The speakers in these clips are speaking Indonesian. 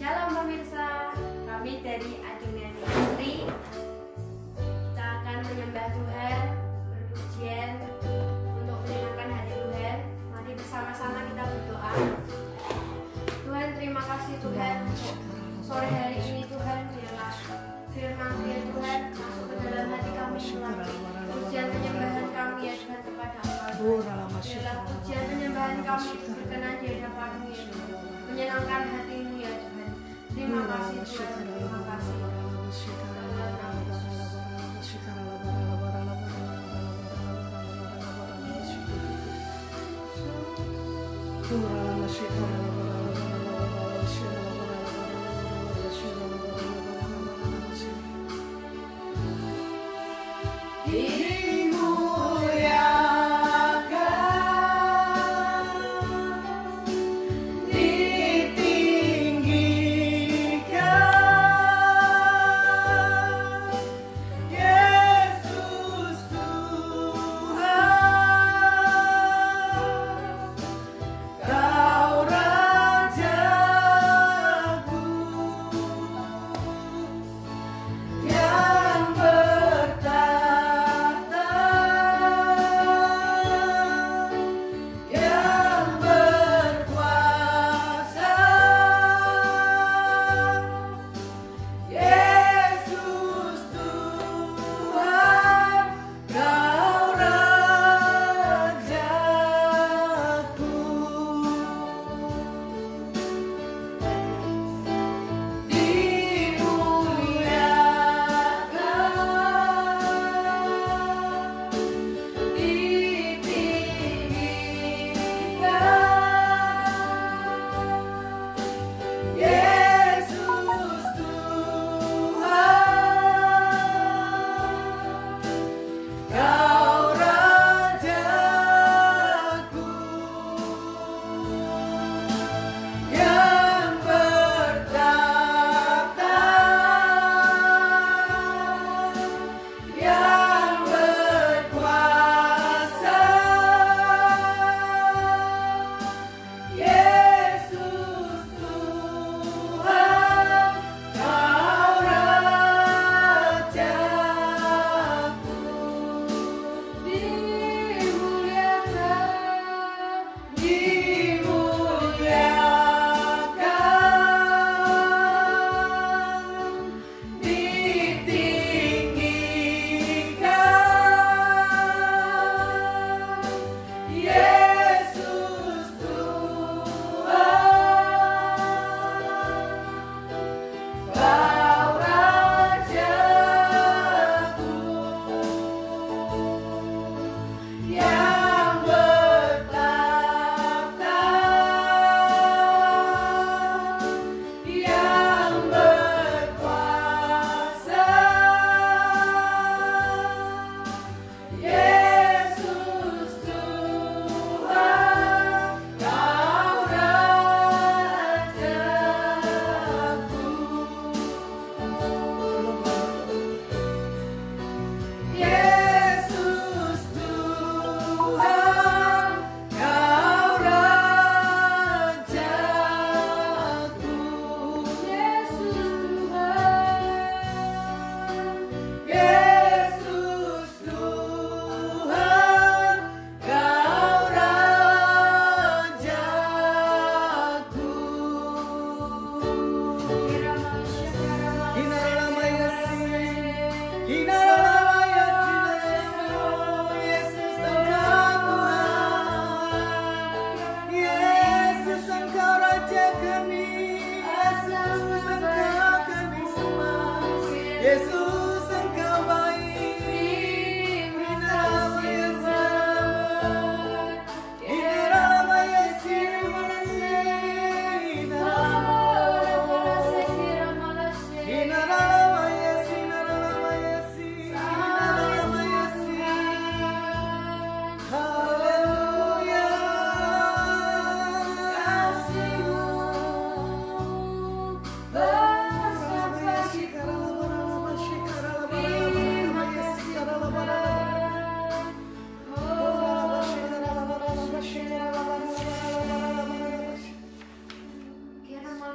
Shalom pemirsa, kami dari Adunia Ministry. Kita akan menyembah Tuhan, berpujian untuk menyenangkan hati Tuhan. Mari bersama-sama kita berdoa. Tuhan, terima kasih Tuhan untuk sore hari ini Tuhan, biarlah firman Tuhan masuk ke dalam hati kami melalui pujian penyembahan kami ya Tuhan kepada Engkau. Biarlah pujian penyembahan kami berkenan di hadapan-Mu ya Tuhan, menyenangkan hati-Mu ya Tuhan. Terima kasih Tuhan, terima kasih. Yang bertata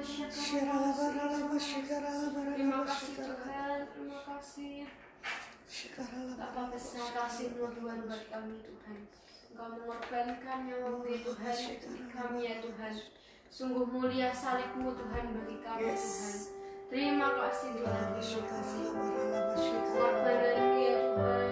Terima kasih Tuhan, terima kasih. Betapa besar kasih-Mu Tuhan buat kami Tuhan. Engkau mengorbankan nyawa-Mu ya Tuhan bagi kami ya Tuhan. Sungguh mulia salib-Mu Tuhan bagi kami Tuhan. Terima kasih Tuhan, terima kasih. Pengorbanan-Mu ya Tuhan.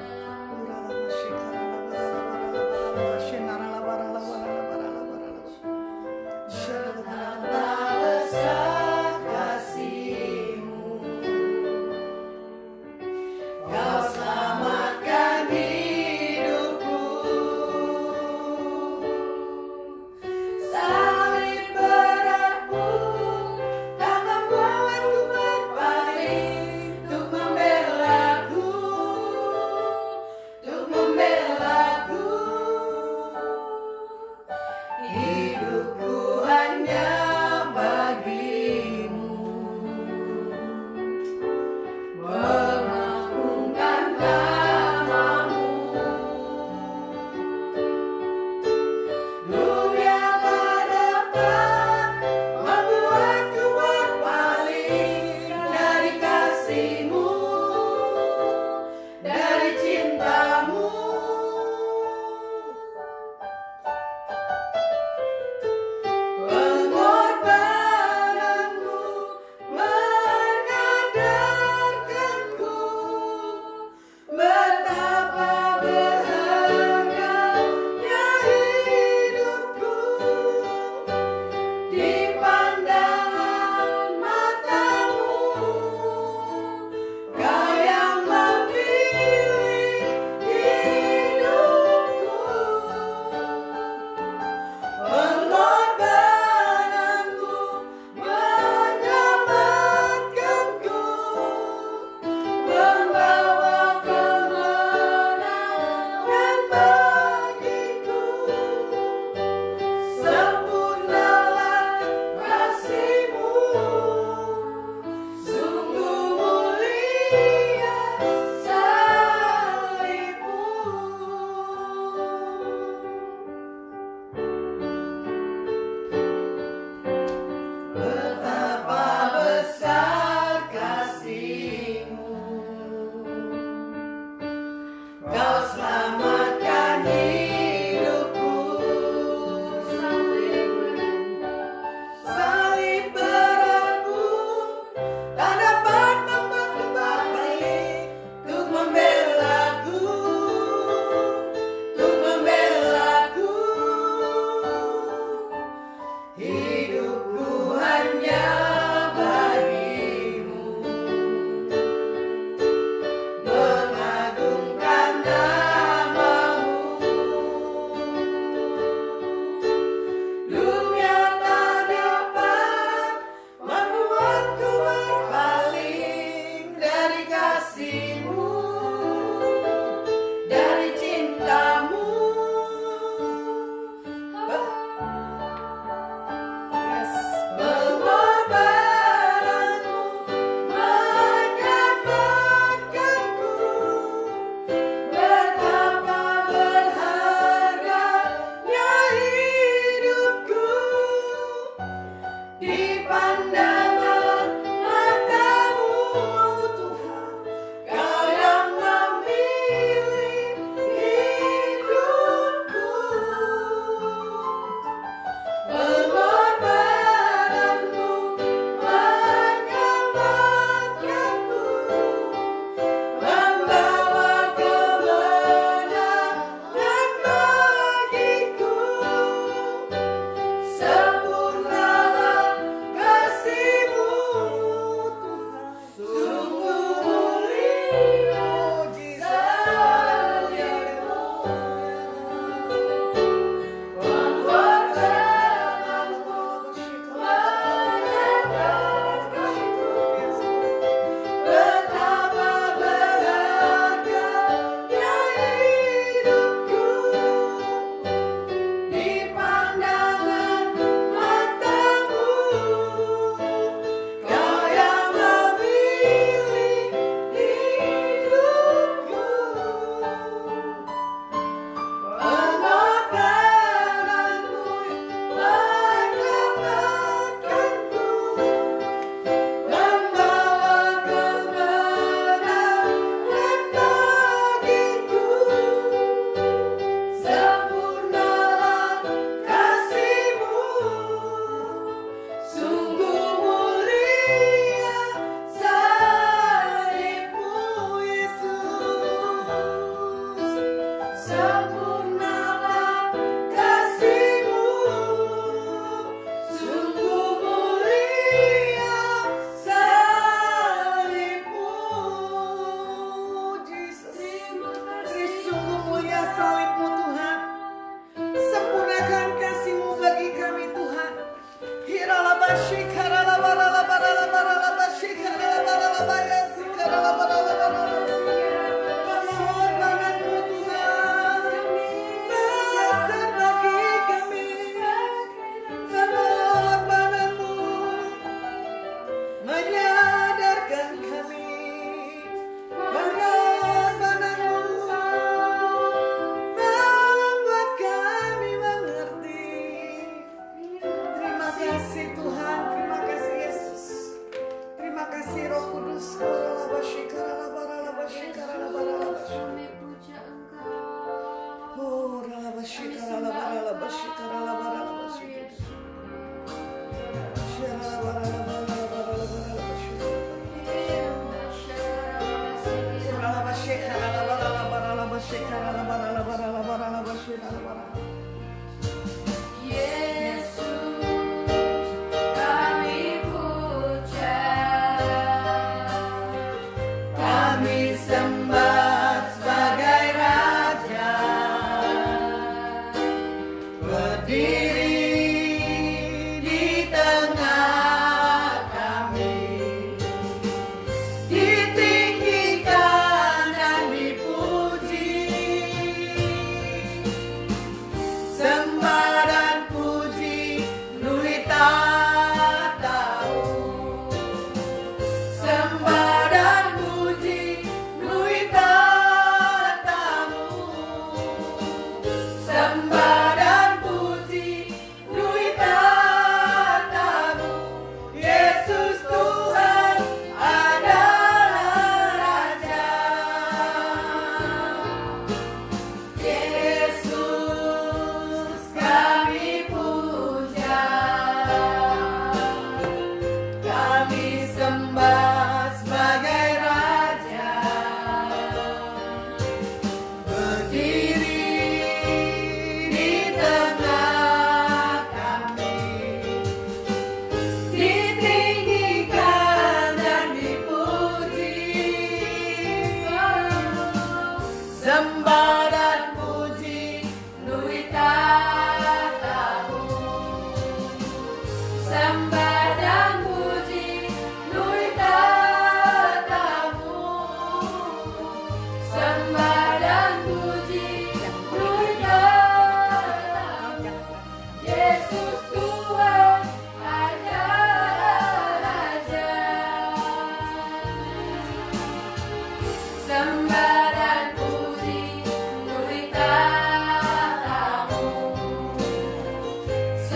Sempurnalah kasih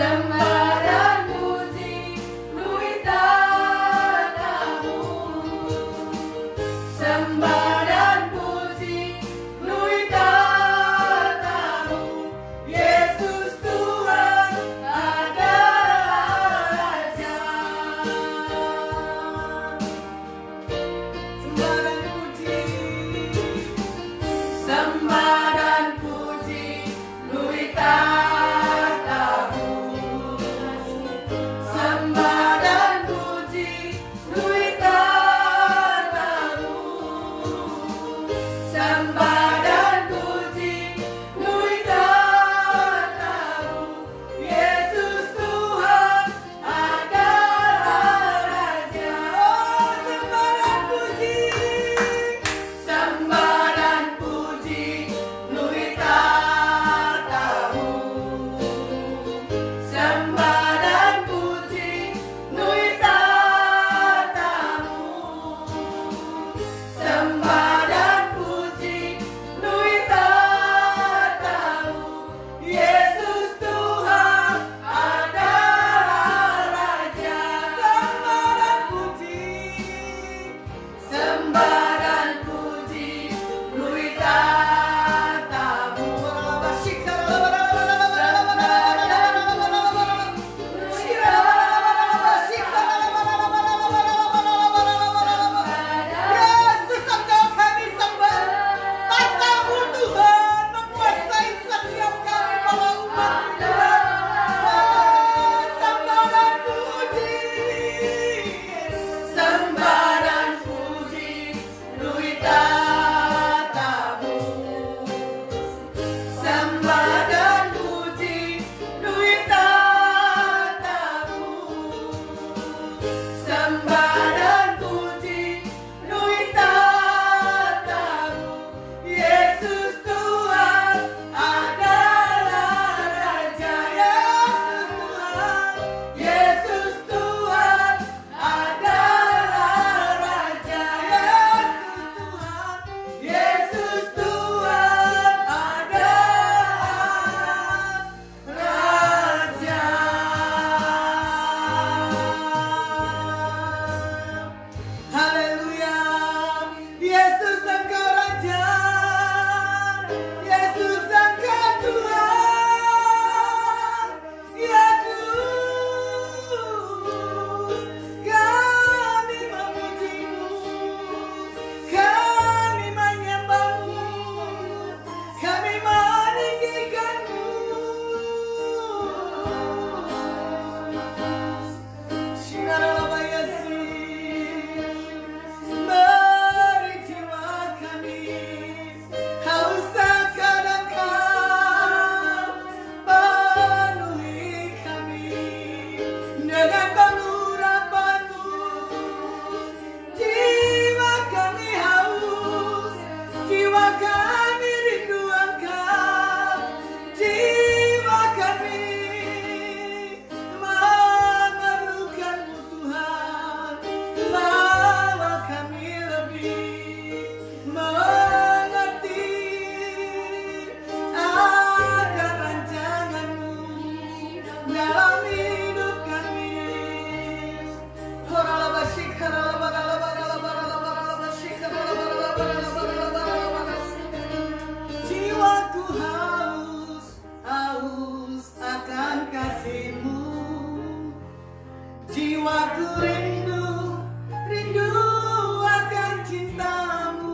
Sembah dan puji Jiwaku rindu, rindu akan cintamu.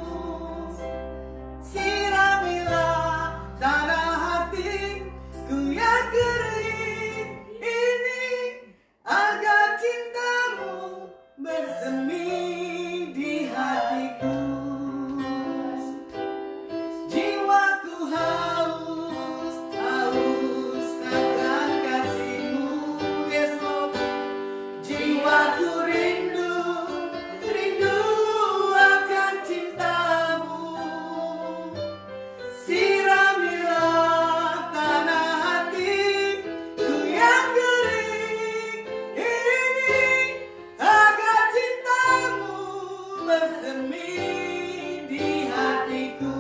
Siramilah tanah hatiku yang kering ini, agar cintamu bersemi di hatiku. Jiwaku haus, haus akan kasihmu, yes Lord. Jiwaku rindu, rindu akan cintamu. Siramilah tanah hatiku yang kering ini, agar cintamu bersemi di hatiku.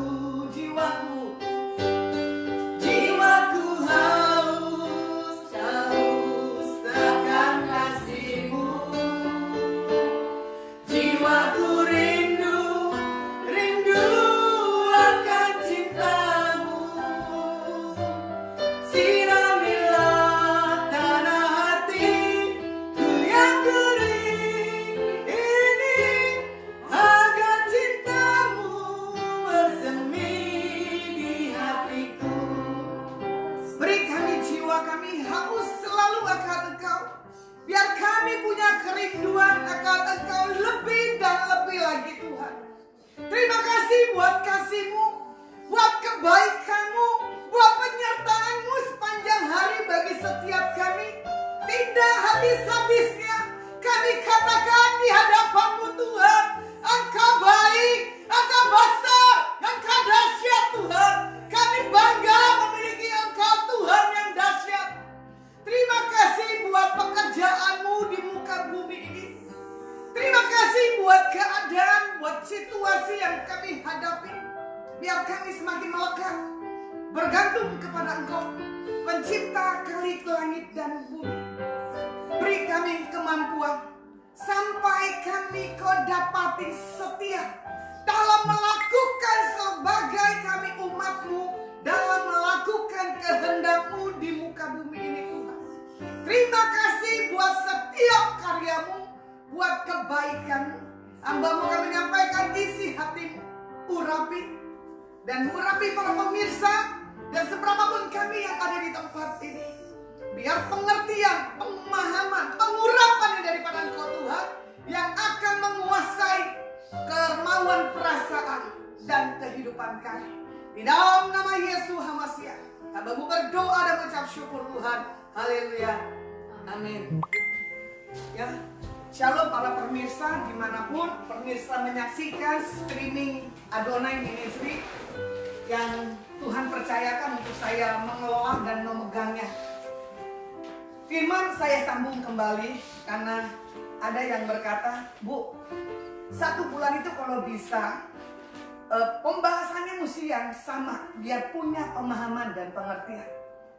Jiwaku haus, haus akan kasihmu. Jiwaku rindu, rindu akan cintamu. Siramilah tanah hatiku yang kering ini, agar cintamu bersemi di hatiku. Beri kami jiwa kami haus selalu akan Engkau. Biar kami punya kerinduan akan Engkau lebih dan lebih lagi Tuhan. Terima kasih buat kasih-Mu, buat kebaikan-Mu, buat penyertaan-Mu sepanjang hari bagi setiap kami. Tidak habis-habisnya kami katakan di hadapan-Mu Tuhan, Engkau baik, Engkau besar, Engkau dahsyat Tuhan. Kami bangga memiliki Engkau Tuhan yang dahsyat. Terima kasih buat pekerjaan-Mu di muka bumi ini. Terima kasih buat keadaan, buat situasi yang kami hadapi. Biar kami semakin melekat, bergantung kepada Engkau, pencipta kali langit dan bumi. Beri kami kemampuan, sampai kami Kau dapati setia dalam melakukan sebagai kami umat-Mu, dalam melakukan kehendak-Mu di muka bumi ini Tuhan. Terima kasih buat setiap karya-Mu, buat kebaikan-Mu. Hamba-Mu akan menyampaikan isi hati-Mu, urapi dan urapi para pemirsa dan seberapapun kami yang ada di tempat ini. Biar pengertian, pemahaman, pengurapan yang daripada Engkau Tuhan yang akan menguasai kemauan perasaan dan kehidupan kami. Di dalam nama Yesus HaMasiah, hamba-Mu berdoa dan mengucap syukur Tuhan. Haleluya. Amin. Ya, shalom para pemirsa dimanapun pemirsa menyaksikan streaming Adonai Ministry yang Tuhan percayakan untuk saya mengelola dan memegangnya. Firman saya sambung kembali karena ada yang berkata, Bu, 1 bulan itu kalau bisa pembahasannya mesti yang sama biar punya pemahaman dan pengertian.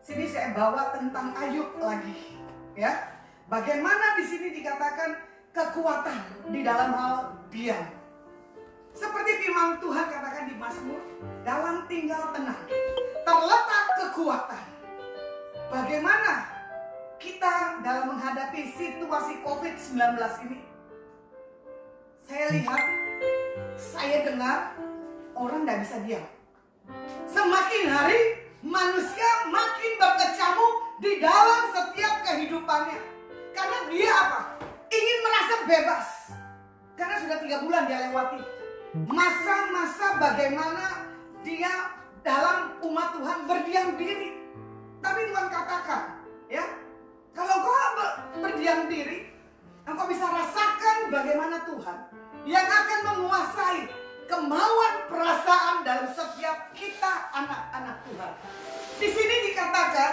Sini saya bawa tentang Ayub lagi, ya. Bagaimana di sini dikatakan kekuatan di dalam hal diam. Seperti firman Tuhan katakan di Mazmur, dalam tinggal tenang terletak kekuatan. Bagaimana kita dalam menghadapi situasi COVID-19 ini? Saya lihat, saya dengar orang tidak bisa diam. Semakin hari manusia makin berkecamuk di dalam setiap kehidupannya. Karena dia apa? Ingin merasa bebas. Karena sudah 3 bulan dia lewati masa-masa bagaimana dia dalam umat Tuhan berdiam diri. Tapi Tuhan katakan, ya, kalau kau berdiam diri, engkau bisa rasakan bagaimana Tuhan yang akan menguasai kemauan perasaan dalam setiap kita anak-anak Tuhan. Di sini dikatakan,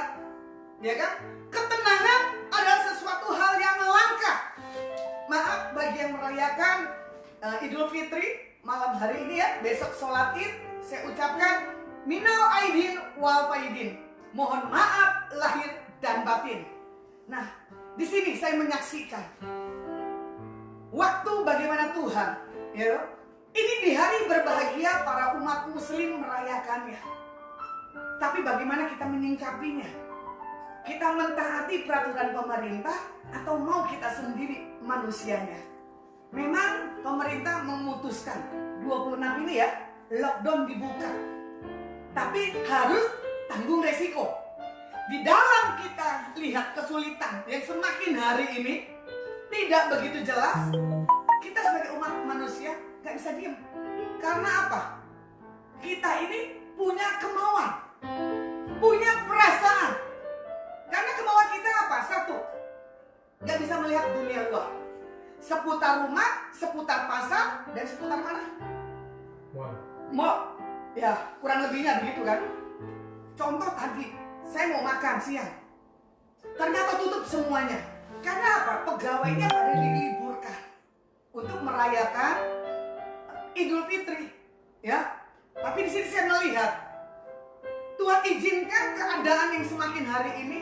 ya kan, ketenangan adalah sesuatu hal yang langka. Maaf bagi yang merayakan Idul Fitri malam hari ini ya, besok sholat Id, saya ucapkan minal aidin wal faidin. Mohon maaf lahir dan batin. Nah, di sini saya menyaksikan waktu bagaimana Tuhan, ya, ini di hari berbahagia para umat muslim merayakannya. Tapi bagaimana kita menyingkapinya? Kita mentaati peraturan pemerintah atau mau kita sendiri manusianya. Memang pemerintah memutuskan 26 ini ya, lockdown dibuka. Tapi harus tanggung resiko. Di dalam kita lihat kesulitan yang semakin hari ini tidak begitu jelas, kita sebagai umat manusia gak bisa diam. Karena apa? Kita ini punya kemauan, punya perasaan. Karena kemauan kita apa? Satu, gak bisa melihat dunia luar. Seputar rumah, seputar pasar, dan seputar mana? Mall. Ya, kurang lebihnya begitu kan. Contoh tadi, saya mau makan siang. Ternyata tutup semuanya. Karena apa? Pegawainya pada diliburkan untuk merayakan Idul Fitri. Ya. Tapi di sini saya melihat Tuhan izinkan keadaan yang semakin hari ini,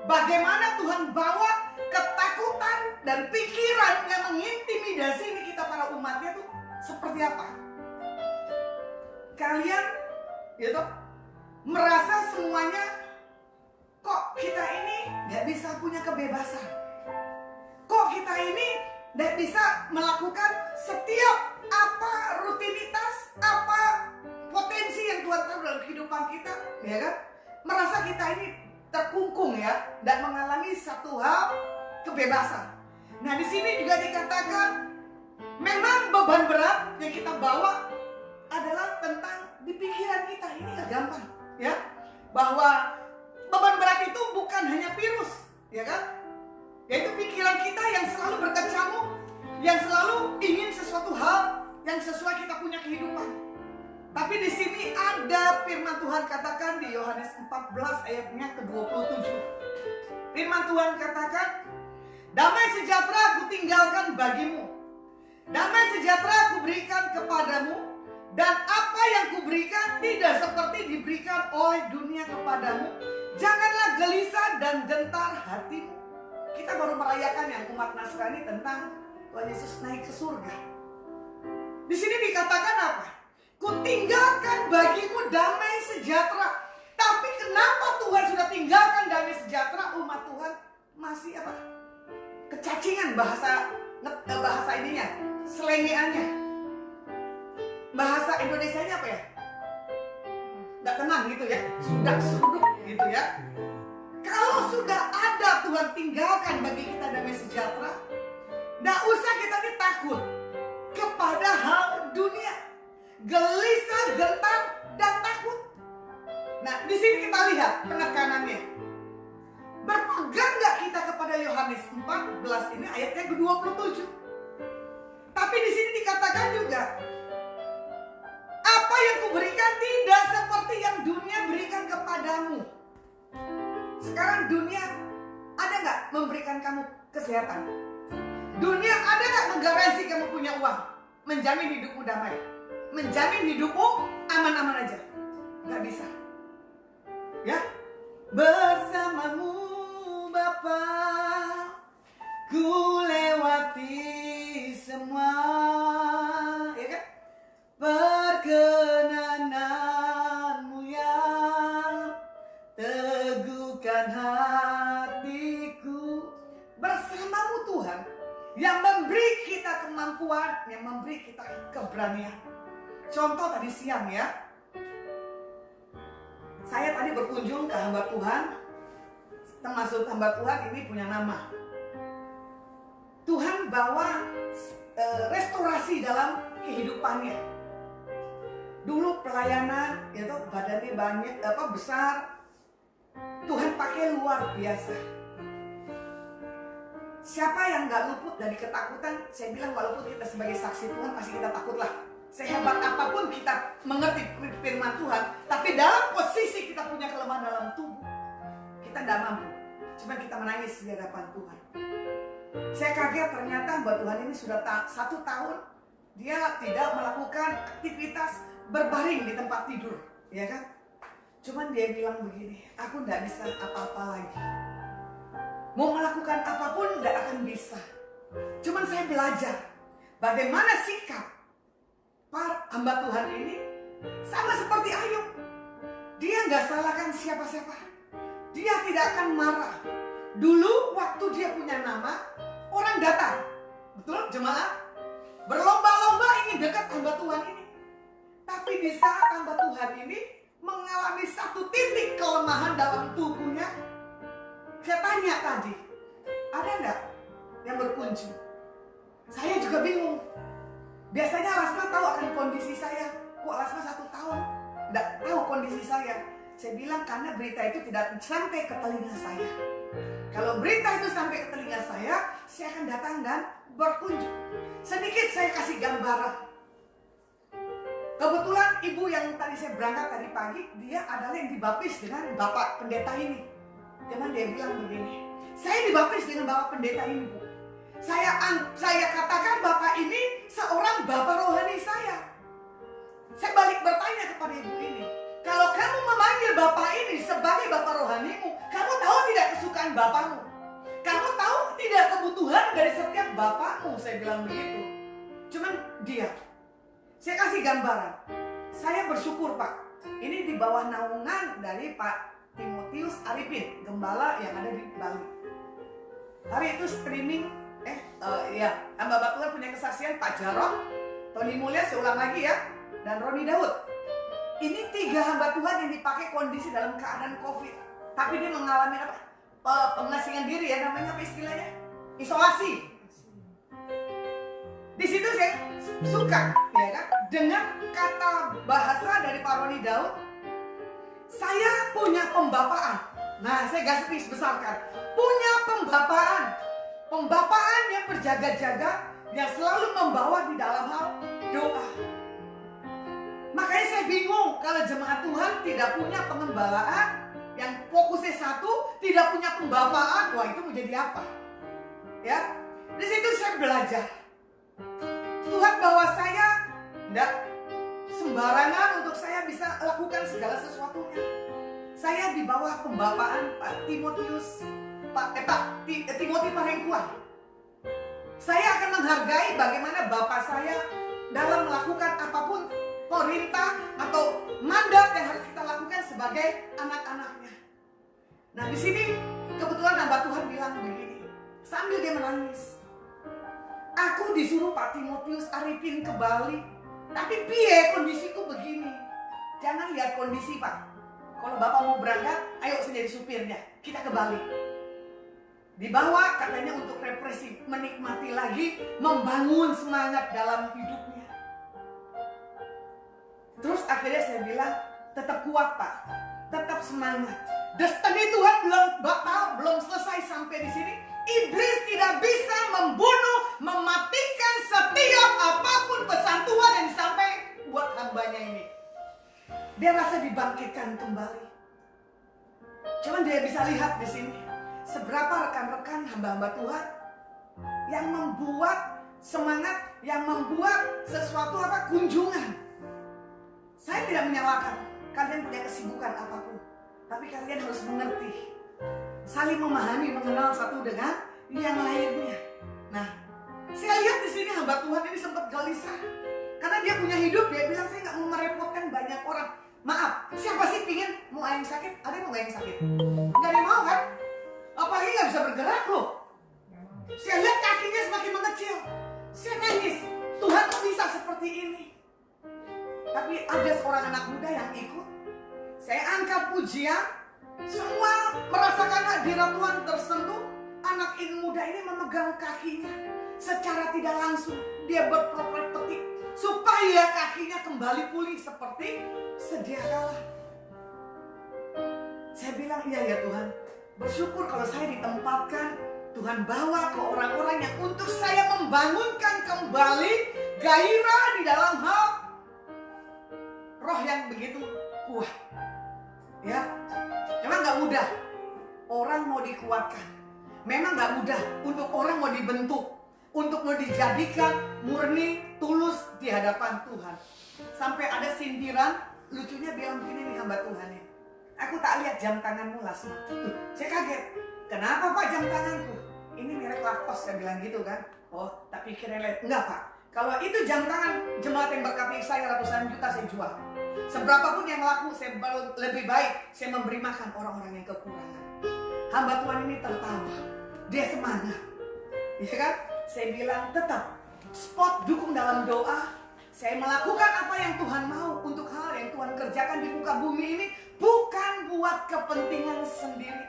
bagaimana Tuhan bawa ketakutan dan pikiran yang mengintimidasi ini kita para umatnya tuh seperti apa? Kalian gitu merasa semuanya kok kita ini gak bisa punya kebebasan, kok kita ini gak bisa melakukan setiap apa rutinitas, apa potensi yang Tuhan taruh dalam kehidupan kita, ya kan? Merasa kita ini terkungkung ya, dan mengalami satu hal kebebasan. Nah di sini juga dikatakan memang beban berat yang kita bawa adalah tentang di pikiran kita. Ini gak gampang ya, bahwa beban berat itu bukan hanya virus, ya kan? Yaitu pikiran kita yang selalu berkecamuk, yang selalu ingin sesuatu hal yang sesuai kita punya kehidupan. Tapi di sini ada firman Tuhan katakan di Yohanes 14 ayatnya ke-27. Firman Tuhan katakan, damai sejahtera aku tinggalkan bagimu, damai sejahtera aku berikan kepadamu, dan apa yang kuberikan tidak seperti diberikan oleh dunia kepadamu. Janganlah gelisah dan gentar hatimu. Kita baru merayakan yang umat Nasrani tentang Tuhan Yesus naik ke surga. Di sini dikatakan apa? Kutinggalkan bagimu damai sejahtera. Tapi kenapa Tuhan sudah tinggalkan damai sejahtera, umat Tuhan masih apa? Kecacingan bahasa ininya, selengeannya. Bahasa Indonesianya apa ya? Nggak tenang gitu ya, sudah surut gitu ya. Kalau sudah ada Tuhan tinggalkan bagi kita damai sejahtera, nggak usah kita takut kepada hal dunia, gelisah, gentar, dan takut. Nah, di sini kita lihat penekanannya. Berpegang nggak kita kepada Yohanes 14 ini ayatnya ke-27? Tapi di sini dikatakan juga, apa yang kuberikan tidak seperti yang dunia berikan kepadamu. Sekarang dunia ada nggak memberikan kamu kesehatan? Dunia ada nggak menggaransi kamu punya uang, menjamin hidupmu damai, menjamin hidupmu aman-aman aja? Nggak bisa. Ya, bersamamu Bapa, ku lewati semua, ya kan? Perkenananmu yang teguhkan hatiku. Bersamamu Tuhan yang memberi kita kemampuan, yang memberi kita keberanian. Contoh tadi siang ya, saya tadi berkunjung ke hamba Tuhan, termasuk hamba Tuhan ini punya nama. Tuhan bawa restorasi dalam kehidupannya. Dulu pelayanan, itu badannya banyak, besar. Tuhan pakai luar biasa. Siapa yang gak luput dari ketakutan? Saya bilang walaupun kita sebagai saksi Tuhan pasti kita takutlah. Sehebat apapun kita mengerti firman Tuhan, tapi dalam posisi kita punya kelemahan dalam tubuh, kita gak mampu. Cuma kita menangis di hadapan Tuhan. Saya kaget ternyata Mbak Tuhan ini sudah 1 tahun dia tidak melakukan aktivitas berbaring di tempat tidur, ya kan? Cuman dia bilang begini, aku gak bisa apa-apa lagi. Mau melakukan apapun gak akan bisa. Cuman saya belajar bagaimana sikap para hamba Tuhan ini sama seperti Ayub. Dia gak salahkan siapa-siapa. Dia tidak akan marah. Dulu waktu dia punya nama, orang datang. Betul jemaat? Berlomba-lomba ingin dekat hamba Tuhan ini. Tapi di saat hamba Tuhan ini mengalami satu titik kelemahan dalam tubuhnya, saya tanya tadi, ada enggak yang berkunjung? Saya juga bingung. Biasanya Lasma tahu akan kondisi saya. Kok Lasma 1 tahun enggak tahu kondisi saya? Saya bilang karena berita itu tidak sampai ke telinga saya. Kalau berita itu sampai ke telinga saya akan datang dan berkunjung. Sedikit saya kasih gambaran. Kebetulan ibu yang tadi saya berangkat tadi pagi, dia adalah yang dibaptis dengan bapak pendeta ini. Cuman dia bilang begini, saya dibaptis dengan bapak pendeta ini, Bu. Saya katakan bapak ini seorang bapak rohani saya. Saya balik bertanya kepada ibu ini, kalau kamu memanggil bapak ini sebagai bapak rohanimu, kamu tahu tidak kesukaan bapakmu? Kamu tahu tidak kebutuhan dari setiap bapakmu? Saya bilang begitu. Cuman dia, saya kasih gambaran. Saya bersyukur Pak, ini di bawah naungan dari Pak Timotius Arifin, gembala yang ada di Bali. Hari itu streaming, hamba Tuhan punya kesaksian Pak Jarod, Tony Mulya, saya ulang lagi ya, dan Roni Daud. Ini 3 hamba Tuhan yang dipakai kondisi dalam keadaan COVID, tapi dia mengalami apa? Pengasingan diri ya, namanya apa istilahnya? Isolasi. Di situ saya suka, ya kan? Dengan kata bahasa dari Pak Roni Daud, saya punya pembapaan. Nah, saya garis besarkan, punya pembapaan yang berjaga-jaga, yang selalu membawa di dalam hal doa. Makanya saya bingung kalau jemaat Tuhan tidak punya pengembalaan, yang fokusnya satu, tidak punya pembapaan, wah itu menjadi apa? Ya, di situ saya belajar. Tuhan bawa saya tidak sembarangan untuk saya bisa lakukan segala sesuatunya. Saya di bawah pembapaan Pak Timotius, Timothy Parengkuan. Saya akan menghargai bagaimana Bapak saya dalam melakukan apapun perintah atau mandat yang harus kita lakukan sebagai anak-anaknya. Nah di sini kebetulan hamba Tuhan bilang begini, sambil dia menangis. Aku disuruh Pak Timotius Arifin ke Bali, tapi piye kondisiku begini. Jangan lihat kondisi Pak. Kalau Bapak mau berangkat, ayo saya jadi supirnya. Kita ke Bali. Dibawa katanya untuk represi, menikmati lagi, membangun semangat dalam hidupnya. Terus akhirnya saya bilang, tetap kuat Pak, tetap semangat. Destiny Tuhan belum selesai sampai di sini. Iblis tidak bisa membunuh, mematikan setiap apapun pesan Tuhan yang disampaikan buat hambanya ini. Dia rasa dibangkitkan kembali. Cuman dia bisa lihat di sini seberapa rekan-rekan hamba-hamba Tuhan yang membuat semangat, yang membuat sesuatu kunjungan. Saya tidak menyalahkan kalian punya kesibukan apapun, tapi kalian harus mengerti, saling memahami, mengenal satu dengan yang lainnya. Nah, saya lihat di sini hamba Tuhan ini sempat gelisah karena dia punya hidup. Dia bilang, saya nggak mau merepotkan banyak orang. Maaf, siapa sih pingin mau yang sakit? Ada yang mau yang sakit? Nggak ada yang mau kan? Apalagi nggak bisa bergerak loh. Saya lihat kakinya semakin mengecil. Saya nangis, Tuhan kok bisa seperti ini? Tapi ada seorang anak muda yang ikut. Saya angkat pujian, semua merasakan hadirat Tuhan tersentuh. Anak muda ini memegang kakinya. Secara tidak langsung dia berprofet petik supaya kakinya kembali pulih seperti sedia kala. Saya bilang, iya ya Tuhan, bersyukur kalau saya ditempatkan Tuhan bawa ke orang-orang yang untuk saya membangunkan kembali gairah di dalam hal roh yang begitu kuat. Ya, memang gak mudah orang mau dikuatkan. Memang gak mudah untuk orang mau dibentuk, untuk mau dijadikan murni, tulus di hadapan Tuhan. Sampai ada sindiran, lucunya bilang begini nih hamba Tuhan ya, aku tak lihat jam tanganmu Lasma. Saya kaget, kenapa Pak jam tanganku? Ini merek Lacoste, saya bilang gitu kan. Oh, tak pikirnya lihat. Enggak Pak, kalau itu jam tangan jemaat yang berkati saya ratusan juta saya jual. Seberapapun yang laku, saya lebih baik saya memberi makan orang-orang yang kekurangan. Hamba Tuhan ini tertawa, dia semangat. Ya kan? Saya bilang tetap spot dukung dalam doa. Saya melakukan apa yang Tuhan mau untuk hal yang Tuhan kerjakan di muka bumi ini, bukan buat kepentingan sendiri.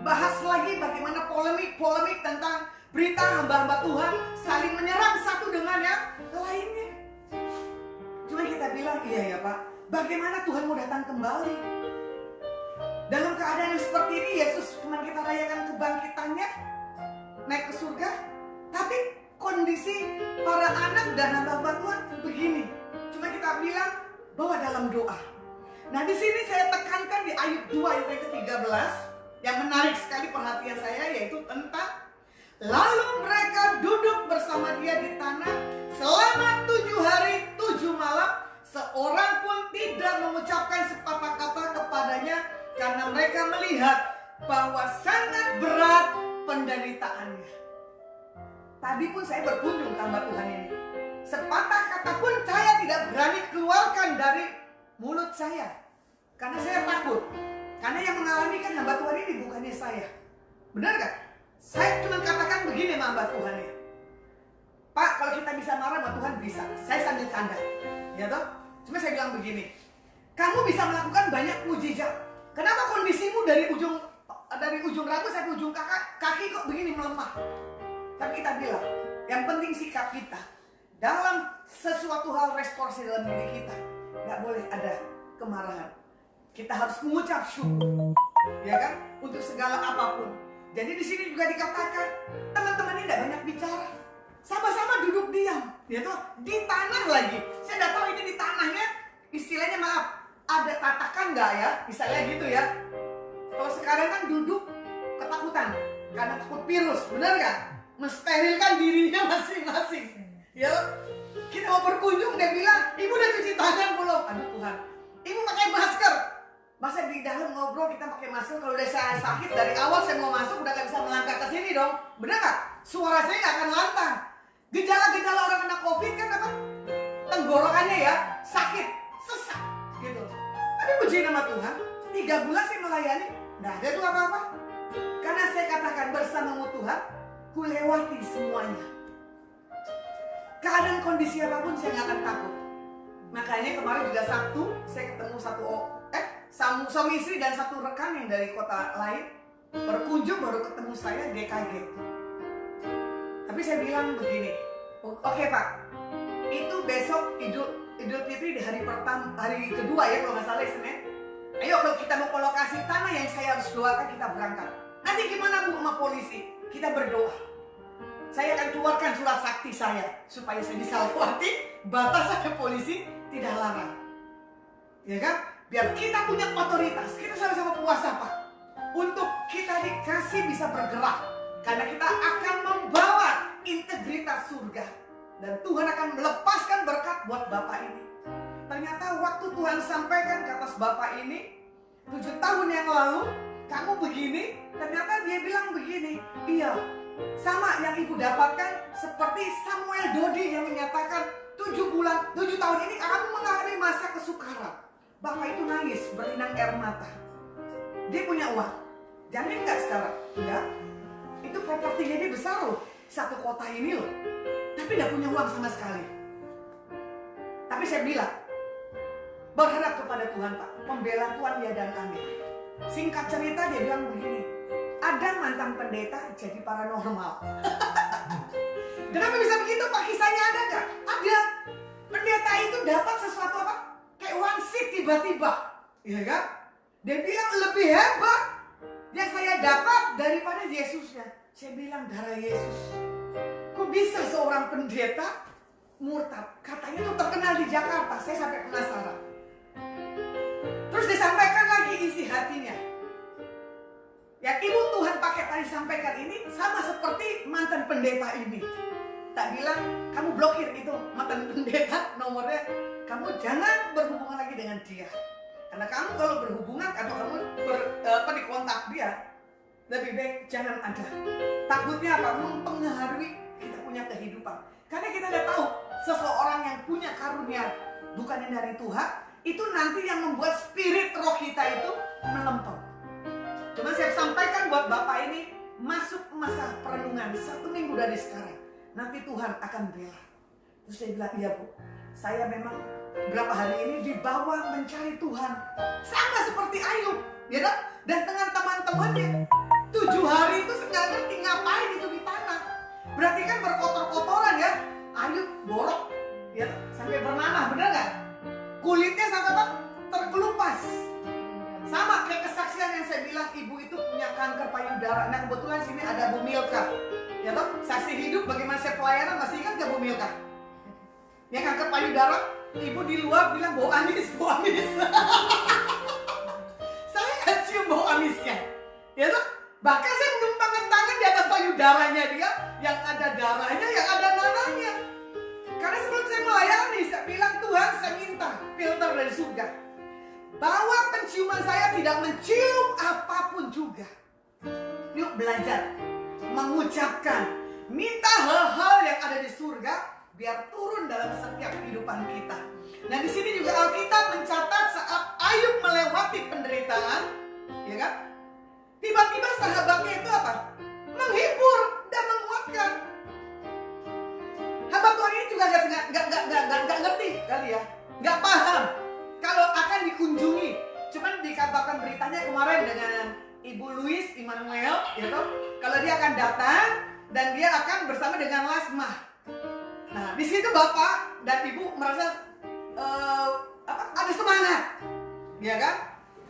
Bahas lagi bagaimana polemik tentang berita hamba-hamba Tuhan saling menyerang satu dengan yang lainnya. Cuma kita bilang, iya ya Pak, bagaimana Tuhan mau datang kembali? Dalam keadaan yang seperti ini, Yesus cuma kita rayakan kebangkitannya, naik ke surga. Tapi kondisi para anak dan hamba-hamba Tuhan begini. Cuma kita bilang bahwa dalam doa. Nah di sini saya tekankan di Ayub 2 ayat ke-13 yang menarik sekali perhatian saya, yaitu tentang lalu mereka duduk bersama dia di tanah selama 7 hari 7 malam, seorang pun tidak mengucapkan sepatah kata kepadanya, karena mereka melihat bahwa sangat berat penderitaannya. Tadi pun saya berkunjung ke hamba Tuhan ini. Sepatah kata pun saya tidak berani keluarkan dari mulut saya, karena saya takut. Karena yang mengalami kan hamba Tuhan ini bukannya saya. Benar gak? Saya cuma katakan begini sama hamba Tuhan ya. Pak, kalau kita bisa marah sama Tuhan bisa. Saya sambil canda. Ya toh? Cuma saya bilang begini. Kamu bisa melakukan banyak mujizat. Kenapa kondisimu dari ujung rambut sampai ujung kaki kok begini melemah? Tapi kita bilang, yang penting sikap kita dalam sesuatu hal restorasi dalam diri kita. Gak boleh ada kemarahan. Kita harus mengucap syukur, ya kan, untuk segala apapun. Jadi di sini juga dikatakan teman-teman ini tidak banyak bicara, sama-sama duduk diam, ya toh, di tanah lagi. Saya tidak tahu ini di tanahnya istilahnya, maaf, ada tatakan nggak ya, misalnya gitu ya. Kalau sekarang kan duduk ketakutan karena takut virus, benar nggak? Mensterilkan dirinya masing-masing. Ya, kita mau berkunjung, dia bilang, ibu udah cuci tangan belum? Aduh Tuhan, ibu pakai masker. Masa di dalam ngobrol kita pakai masker? Kalau udah saya sakit dari awal saya mau masuk udah gak bisa melangkah ke sini dong. Benar gak? Suara saya gak akan lantang. Gejala-gejala orang kena COVID kan apa? Tenggorokannya ya sakit, sesak gitu. Tapi puji nama Tuhan, 3 bulan saya melayani, gak ada tuh apa-apa. Karena saya katakan bersamamu Tuhan, ku lewati semuanya. Keadaan kondisi apapun saya gak akan takut. Makanya kemarin juga Sabtu saya ketemu suami istri dan satu rekan yang dari kota lain berkunjung, baru ketemu saya, dia kaget. Tapi saya bilang begini, oke Pak, itu besok Idul Fitri di hari kedua ya kalau nggak salah Senin. Ayo kalau kita mau ke lokasi tanah yang saya harus doakan, kita berangkat. Nanti gimana Bu sama polisi? Kita berdoa. Saya akan keluarkan surat sakti saya supaya saya bisa lewati batasan polisi tidak larang. Ya kan? Biar kita punya otoritas, kita sama-sama puasa Pak, untuk kita dikasih bisa bergerak. Karena kita akan membawa integritas surga. Dan Tuhan akan melepaskan berkat buat Bapak ini. Ternyata waktu Tuhan sampaikan ke atas Bapak ini 7 tahun yang lalu, kamu begini, ternyata dia bilang begini, iya, sama yang ibu dapatkan seperti Samuel Dodi yang menyatakan 7 tahun ini kamu mengalami masa kesukaran. Bapak itu nangis, berlinang air mata. Dia punya uang. Jamin nggak sekarang? Enggak. Itu propertinya dia besar loh. Satu kota ini loh. Tapi nggak punya uang sama sekali. Tapi saya bilang, berharap kepada Tuhan Pak. Pembela Tuhan dia dan kami. Singkat cerita dia bilang begini. Ada mantan pendeta jadi paranormal. Kenapa bisa begitu Pak? Kisahnya ada nggak? Ada. Pendeta itu dapat sesuatu apa? Kayak wangsit tiba-tiba, ya kan? Dia bilang lebih hebat yang saya dapat daripada Yesusnya. Saya bilang darah Yesus. Kok bisa seorang pendeta murtad? Katanya tuh terkenal di Jakarta. Saya sampai penasaran. Terus disampaikan lagi isi hatinya. Ya ibu Tuhan pakai tadi sampaikan ini sama seperti mantan pendeta ini. Tak bilang kamu blokir itu mantan pendeta nomornya. Kamu jangan berhubungan lagi dengan dia. Karena kamu kalau berhubungan atau kamu dikontak dia, lebih baik jangan ada. Takutnya apa? Mempengaruhi kita punya kehidupan. Karena kita udah tahu seseorang yang punya karunia bukan yang dari Tuhan, itu nanti yang membuat spirit roh kita itu melempem. Cuma saya sampaikan buat Bapak ini, masuk masa perenungan 1 minggu dari sekarang. Nanti Tuhan akan bela. Terus saya bilang, iya Bu, saya memang berapa hari ini dibawa mencari Tuhan. Sama seperti Ayub, ya kan? Dan dengan teman-temannya 7 hari itu nggak ngerti ngapain itu di tanah. Berarti kan berkotor-kotoran ya. Ayub borok, ya sampai bernanah, bener nggak? Kulitnya sampai apa? Terkelupas. Sama kayak kesaksian yang saya bilang, ibu itu punya kanker payudara. Nah kebetulan sini ada Bu Milka, ya toh, saksi hidup bagaimana saya pelayanan. Masih ingat gak Bu Milka? Ya kanker payudara, ibu di luar bilang bau amis, bau amis. Saya kan cium bau amisnya, ya toh. Bahkan saya menumpangkan tangan di atas payudaranya dia, yang ada darahnya, yang ada nanahnya. Karena sebelum saya melayani, saya bilang, Tuhan saya minta filter dari surga, bahwa penciuman saya tidak mencium apapun juga. Yuk belajar mengucapkan, minta hal-hal yang ada di surga biar turun dalam setiap kehidupan kita. Nah di sini juga Alkitab mencatat saat Ayub melewati penderitaan, ya kan? Tiba-tiba sahabatnya itu apa? Menghibur dan menguatkan. Hamba Tuhan ini juga gak ngerti kali ya, gak paham kalau akan dikunjungi. Cuman dikabarkan beritanya kemarin dengan Ibu Louis Immanuel, ya toh, kalau dia akan datang dan dia akan bersama dengan Lasma. Nah, di situ Bapak dan Ibu merasa ada semangat, ya kan?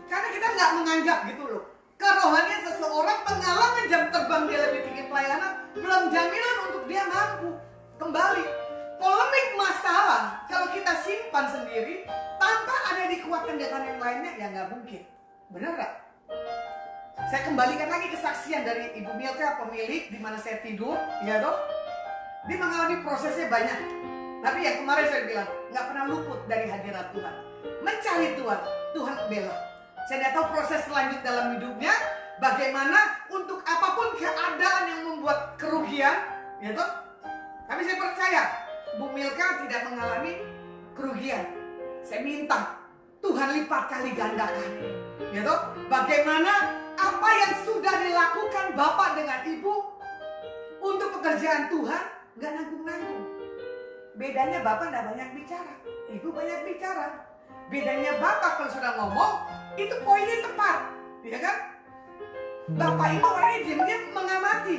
Karena kita nggak menganggap gitu loh. Kerohanian seseorang, pengalaman jam terbang dia lebih tinggi pelayanan, belum jaminan untuk dia mampu kembali. Polemik masalah kalau kita simpan sendiri tanpa ada dikuatkan dengan yang lainnya, ya nggak mungkin. Benar nggak? Saya kembalikan lagi kesaksian dari Ibu Milka, pemilik di mana saya tidur, ya toh. Dia mengalami prosesnya banyak. Tapi yang kemarin saya bilang, nggak pernah luput dari hadirat Tuhan. Mencari Tuhan, Tuhan bela. Saya tidak tahu proses selanjut dalam hidupnya, bagaimana untuk apapun keadaan yang membuat kerugian, ya toh. Tapi saya percaya, Bu Milka tidak mengalami kerugian. Saya minta Tuhan lipat kali gandakan, ya toh. Bagaimana apa yang sudah dilakukan Bapak dengan Ibu untuk pekerjaan Tuhan, nggak nanggung-nanggung. Bedanya Bapak nggak banyak bicara, Ibu banyak bicara. Bedanya Bapak kalau sudah ngomong, itu poinnya tepat, ya kan? Bapak itu orangnya diam-diam mengamati.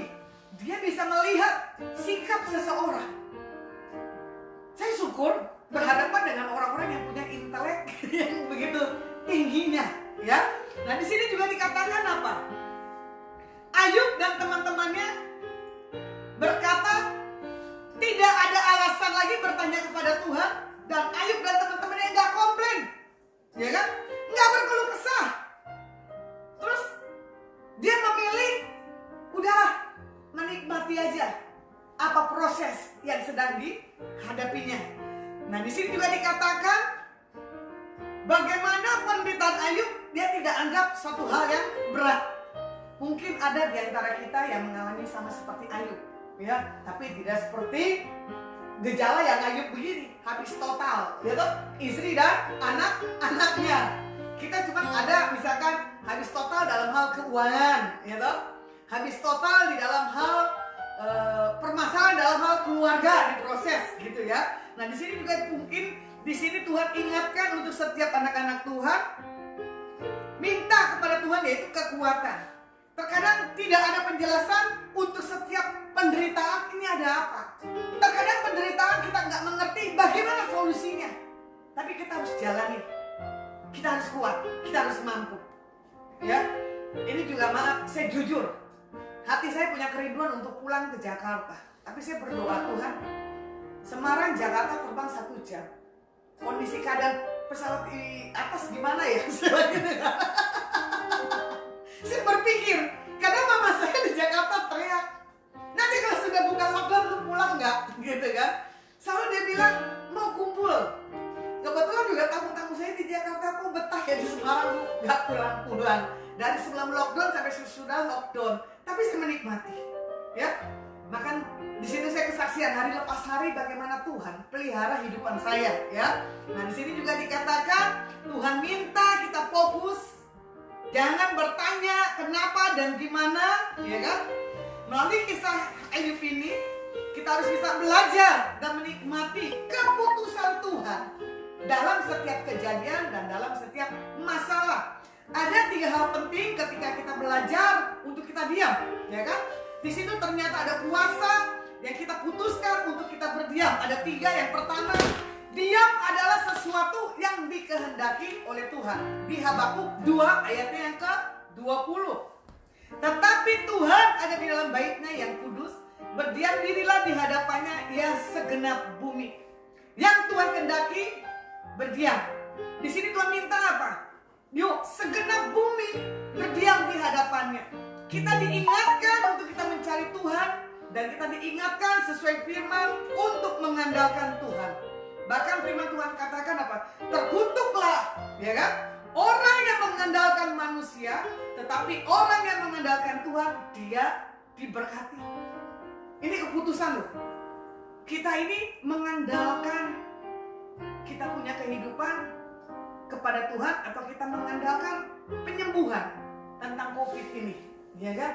Dia bisa melihat sikap seseorang. Saya syukur berhadapan dengan orang-orang yang punya intelek yang begitu tingginya, ya. Nah di sini juga dikatakan apa? Ayub dan teman-temannya berkata, tidak ada alasan lagi bertanya kepada Tuhan. Dan Ayub dan teman-temannya nggak komplain, ya kan? Nggak berkeluh kesah. Terus dia memilih, udahlah, menikmati aja apa proses yang sedang dihadapinya. Nah di sini juga dikatakan bagaimana penderitaan Ayub, dia tidak anggap suatu hal yang berat. Mungkin ada di antara kita yang mengalami sama seperti Ayub, ya, tapi tidak seperti gejala yang Ayub begini, habis total, ya toh, istri dan anak-anaknya. Kita cuma ada misalkan habis total dalam hal keuangan, ya toh, habis total di dalam hal permasalahan dalam hal keluarga diproses, gitu ya. Nah di sini juga mungkin di sini Tuhan ingatkan untuk setiap anak-anak Tuhan, minta kepada Tuhan yaitu kekuatan. Terkadang tidak ada penjelasan untuk setiap penderitaan ini ada apa. Terkadang penderitaan kita nggak mengerti bagaimana solusinya. Tapi kita harus jalani. Kita harus kuat, kita harus mampu. Ya, ini juga maaf, saya jujur. Hati saya punya kerinduan untuk pulang ke Jakarta. Tapi saya berdoa, Tuhan, Semarang Jakarta terbang 1 jam. Kondisi keadaan pesawat di atas gimana ya? Saya berpikir, kadang mama saya di Jakarta teriak, nanti kalau sudah buka lockdown lu pulang nggak? Gitu kan? Selalu dia bilang mau kumpul. Kebetulan juga tamu-tamu saya di Jakarta pun betah ya di Semarang, nggak pulang-pulang. Dari sebelum lockdown sampai sesudah lockdown, tapi saya menikmati, ya. Makan di sini saya kesaksian hari lepas hari bagaimana Tuhan pelihara hidupan saya, ya. Nah di sini juga dikatakan Tuhan minta kita fokus Jangan bertanya kenapa dan gimana, ya kan? Melalui kisah Ayub ini, kita harus bisa belajar dan menikmati keputusan Tuhan dalam setiap kejadian dan dalam setiap masalah. Ada 3 hal penting ketika kita belajar untuk kita diam, ya kan? Di situ ternyata ada kuasa yang kita putuskan untuk kita berdiam. Ada 3. Yang pertama, diam adalah sesuatu yang dikehendaki oleh Tuhan. Di Habakuk 2 ayatnya yang ke-20. Tetapi Tuhan ada di dalam baitnya yang kudus, berdiam dirilah di hadapannya ya segenap bumi. Yang Tuhan kehendaki berdiam. Di sini Tuhan minta apa? Yuk, segenap bumi berdiam di hadapannya. Kita diingatkan untuk kita mencari Tuhan, dan kita diingatkan sesuai firman untuk mengandalkan Tuhan. Bahkan firman Tuhan katakan apa? Terkutuklah, ya kan? Orang yang mengandalkan manusia, tetapi orang yang mengandalkan Tuhan, dia diberkati. Ini keputusan loh. Kita ini mengandalkan, kita punya kehidupan kepada Tuhan, atau kita mengandalkan penyembuhan tentang COVID ini, ya kan?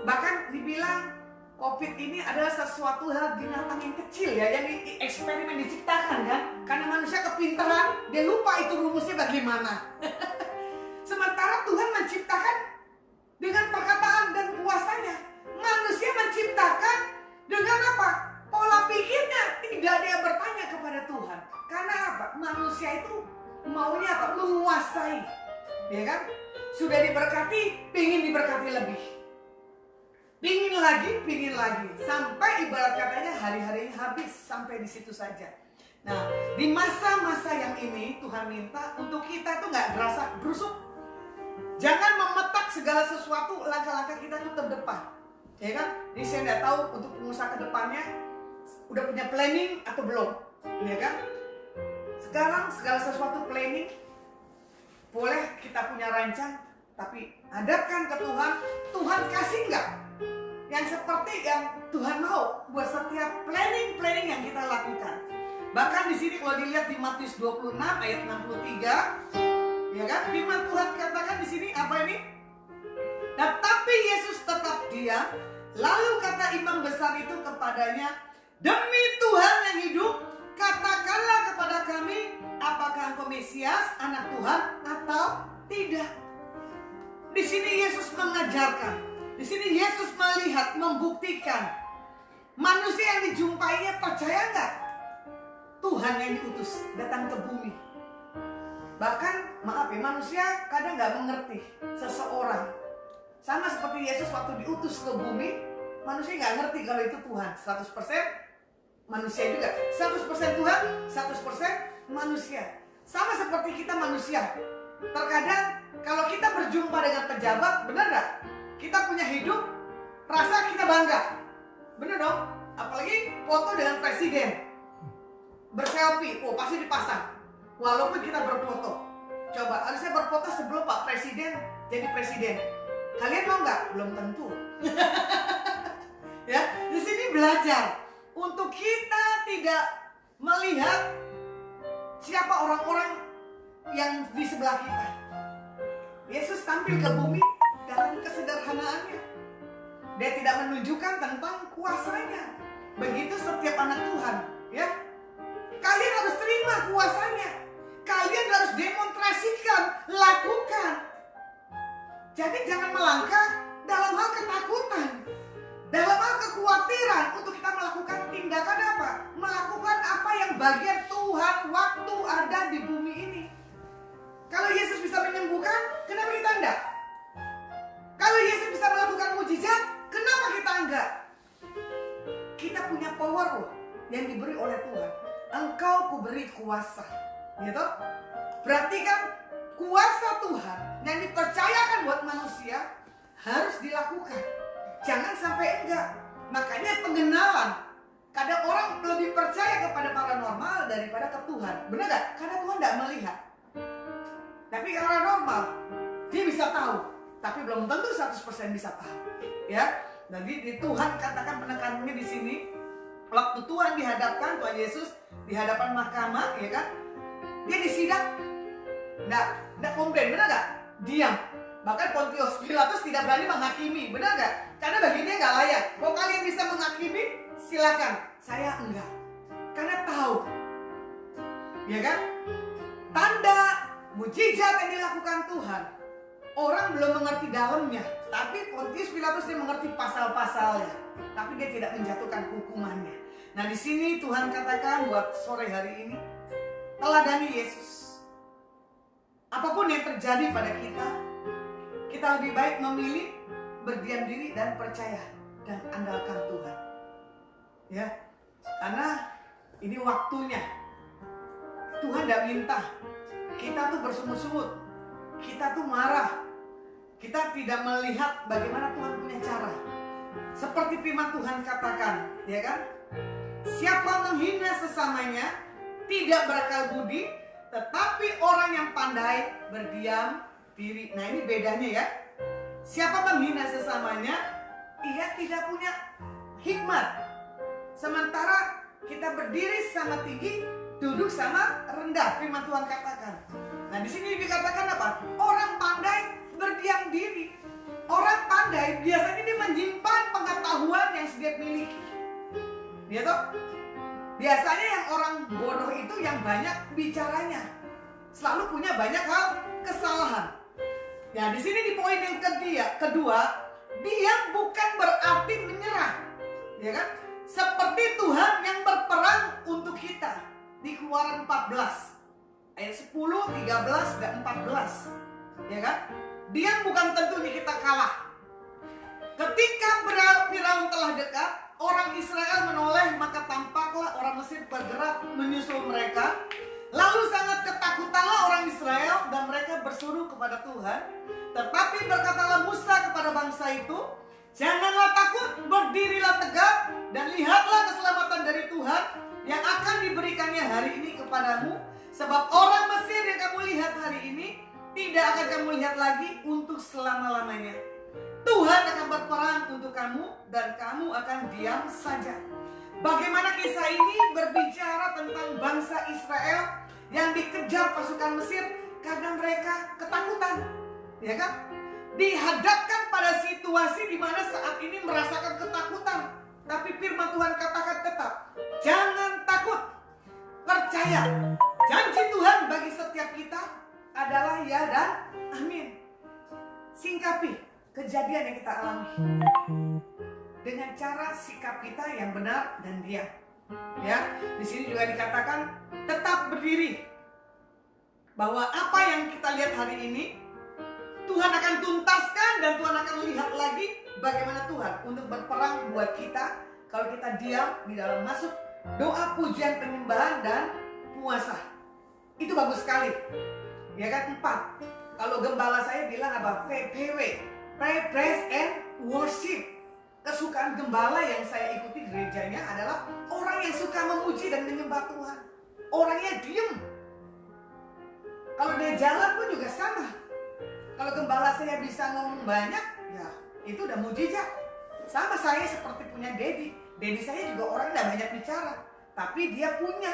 Bahkan dibilang COVID ini adalah sesuatu hal binatang yang kecil ya, yang eksperimen diciptakan kan? Karena manusia kepintaran, dia lupa itu rumusnya bagaimana. Sementara Tuhan menciptakan dengan perkataan dan kuasanya. Manusia menciptakan dengan apa? Pola pikirnya tidak dia bertanya kepada Tuhan. Karena apa? Manusia itu maunya apa? Menguasai, ya kan? Sudah diberkati, pingin diberkati lebih. Pingin lagi, sampai ibarat katanya hari-harinya habis sampai di situ saja. Nah, di masa-masa yang ini Tuhan minta untuk kita tuh nggak gerasa gerusuk. Jangan memetak segala sesuatu, langkah-langkah kita tuh terdepan, ya kan? Jadi saya nggak tahu untuk pengusaha kedepannya udah punya planning atau belum, ya kan? Sekarang segala sesuatu planning, boleh kita punya rancang, tapi hadapkan ke Tuhan. Tuhan kasih nggak yang seperti yang Tuhan mau buat setiap planning yang kita lakukan. Bahkan di sini kalau dilihat di Matius 26 ayat 63, ya kan? Firman Tuhan katakan di sini apa ini? Tetapi Yesus tetap diam. Lalu kata imam besar itu kepadanya, demi Tuhan yang hidup, katakanlah kepada kami, apakah engkau Mesias, anak Tuhan atau tidak? Di sini Yesus mengajarkan. Di sini Yesus melihat, membuktikan manusia yang dijumpainya percaya nggak? Tuhan yang diutus datang ke bumi. Bahkan maaf ya, manusia kadang nggak mengerti seseorang. Sama seperti Yesus waktu diutus ke bumi, manusia nggak ngerti kalau itu Tuhan. 100% manusia juga. 100% Tuhan, 100% manusia. Sama seperti kita manusia. Terkadang kalau kita berjumpa dengan pejabat, benar nggak? Kita punya hidup, rasa kita bangga. Bener dong? Apalagi foto dengan presiden. Berselfie, oh pasti dipasang. Walaupun kita berfoto. Coba, harusnya berfoto sebelum Pak Presiden jadi presiden. Kalian mau nggak? Belum tentu. Ya, di sini belajar untuk kita tidak melihat siapa orang-orang yang di sebelah kita. Yesus tampil ke bumi dalam kesederhanaannya. Dia tidak menunjukkan tentang kuasanya. Begitu setiap anak Tuhan, ya. Kalian harus terima kuasanya. Kalian harus demonstrasikan, lakukan. Jadi jangan melangkah dalam hal ketakutan, dalam hal kekhawatiran untuk kita melakukan tindakan apa? Melakukan apa yang bagian Tuhan waktu ada di bumi ini. Kalau Yesus bisa menyembuhkan, kenapa kita enggak? Kalau Yesus bisa melakukan mujizat, kenapa kita enggak? Kita punya power loh yang diberi oleh Tuhan. Engkau kuberi kuasa, gitu? Berarti kan kuasa Tuhan yang dipercayakan buat manusia harus dilakukan. Jangan sampai enggak. Makanya pengenalan. Kadang orang lebih percaya kepada paranormal daripada ke Tuhan. Benar gak? Karena Tuhan tidak melihat. Tapi paranormal, dia bisa tahu. Tapi belum tentu 100% bisa tahu. Ya, jadi di Tuhan katakan penekanannya di sini. Waktu Tuhan dihadapkan, Tuhan Yesus di hadapan mahkamah, ya kan? Dia disidang, nggak komplain, benar nggak? diam. Bahkan Pontius Pilatus tidak berani menghakimi, benar nggak? Karena bagi dia nggak layak. Kalau kalian bisa menghakimi, silakan. Saya enggak, karena tahu, ya kan? Tanda mujizat yang dilakukan Tuhan, orang belum mengerti dalamnya. Tapi Pontius Pilatus dia mengerti pasal-pasalnya, tapi dia tidak menjatuhkan hukumannya. Nah di sini Tuhan katakan buat sore hari ini, teladani Yesus. Apapun yang terjadi pada kita lebih baik memilih berdiam diri dan percaya dan andalkan Tuhan. Ya, karena ini waktunya. Tuhan tidak minta kita tuh bersungut-sungut, kita tuh marah, kita tidak melihat bagaimana Tuhan punya cara. Seperti firman Tuhan katakan, ya kan? Siapa menghina sesamanya tidak berakal budi, tetapi orang yang pandai berdiam diri. Nah ini bedanya ya. Siapa menghina sesamanya, ia tidak punya hikmat. Sementara kita berdiri sama tinggi, duduk sama rendah. Firman Tuhan katakan. Nah di sini dikatakan apa? Orang pandai berdiam diri. Orang pandai biasanya dia menyimpan pengetahuan yang dia miliki. Ya toh? Biasanya yang orang bodoh itu yang banyak bicaranya, selalu punya banyak hal kesalahan. Nah di sini di poin yang kedua, diam bukan berarti menyerah, ya kan? Seperti Tuhan yang berperang untuk kita di Keluaran 14 ayat 10, 13 dan 14, ya kan? Diam bukan tentunya kita kalah. Ketika Firaun telah dekat, orang Israel menoleh, maka tampaklah orang Mesir bergerak menyusul mereka. Lalu sangat ketakutanlah orang Israel dan mereka berseru kepada Tuhan. Tetapi berkatalah Musa kepada bangsa itu, janganlah takut, berdirilah tegak dan lihatlah keselamatan dari Tuhan yang akan diberikannya hari ini kepadamu. Sebab orang Mesir yang kamu lihat hari ini tidak akan kamu lihat lagi untuk selama-lamanya. Tuhan akan berperang untuk kamu dan kamu akan diam saja. Bagaimana kisah ini berbicara tentang bangsa Israel yang dikejar pasukan Mesir karena mereka ketakutan, ya kan? Dihadapkan pada situasi di mana saat ini merasakan ketakutan, tapi firman Tuhan katakan tetap, jangan takut, percaya. Janji Tuhan bagi setiap kita adalah ya dan amin. Singkapi kejadian yang kita alami dengan cara sikap kita yang benar dan diam. Ya, di sini juga dikatakan tetap berdiri. Bahwa apa yang kita lihat hari ini Tuhan akan tuntaskan dan Tuhan akan lihat lagi bagaimana Tuhan untuk berperang buat kita kalau kita diam di dalam masuk doa pujian penyembahan dan puasa. Itu bagus sekali. Ya kan 4. Kalau gembala saya bilang apa? PPW, Pray, Praise and Worship. Kesukaan gembala yang saya ikuti gerejanya adalah orang yang suka memuji dan menyembah Tuhan. Orangnya diem. Kalau dia jalan pun juga sama. Kalau gembala saya bisa ngomong banyak, ya itu udah mujizat. Sama saya seperti punya Dedi. Dedi saya juga orang yang banyak bicara, tapi dia punya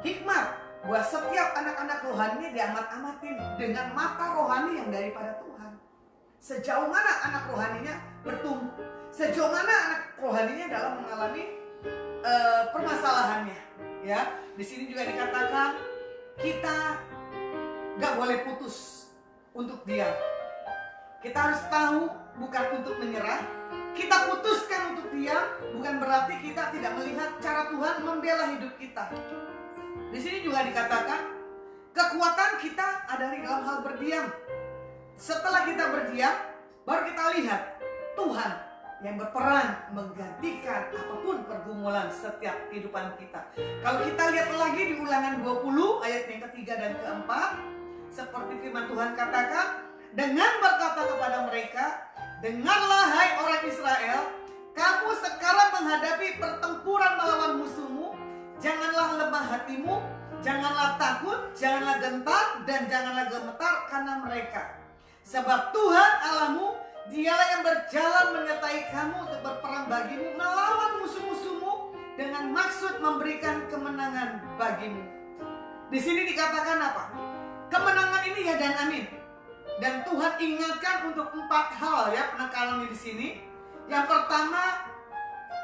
hikmat buat setiap anak-anak rohaninya diamat-amatin dengan mata rohani yang daripada Tuhan. Sejauh mana anak rohaninya bertumbuh, sejauh mana anak rohaninya dalam mengalami permasalahannya. Ya, di sini juga dikatakan kita nggak boleh putus untuk diam. Kita harus tahu bukan untuk menyerah. Kita putuskan untuk diam bukan berarti kita tidak melihat cara Tuhan membela hidup kita. Di sini juga dikatakan kekuatan kita ada di dalam hal berdiam. Setelah kita berdiam, baru kita lihat Tuhan yang berperan menggantikan apapun pergumulan setiap kehidupan kita. Kalau kita lihat lagi di Ulangan 20 ayat yang ketiga dan keempat, seperti firman Tuhan katakan, dengan berkata kepada mereka, dengarlah hai orang Israel, kamu sekarang menghadapi pertempuran melawan musuhmu. Janganlah lemah hatimu, janganlah takut, janganlah gentar, dan janganlah gemetar karena mereka. Sebab Tuhan Allahmu, dialah yang berjalan menyertai kamu untuk berperang bagimu, melawan musuh-musuhmu dengan maksud memberikan kemenangan bagimu. Di sini dikatakan apa? Kemenangan ini ya dan amin. Dan Tuhan ingatkan untuk 4 hal ya penekanannya di sini. Yang pertama,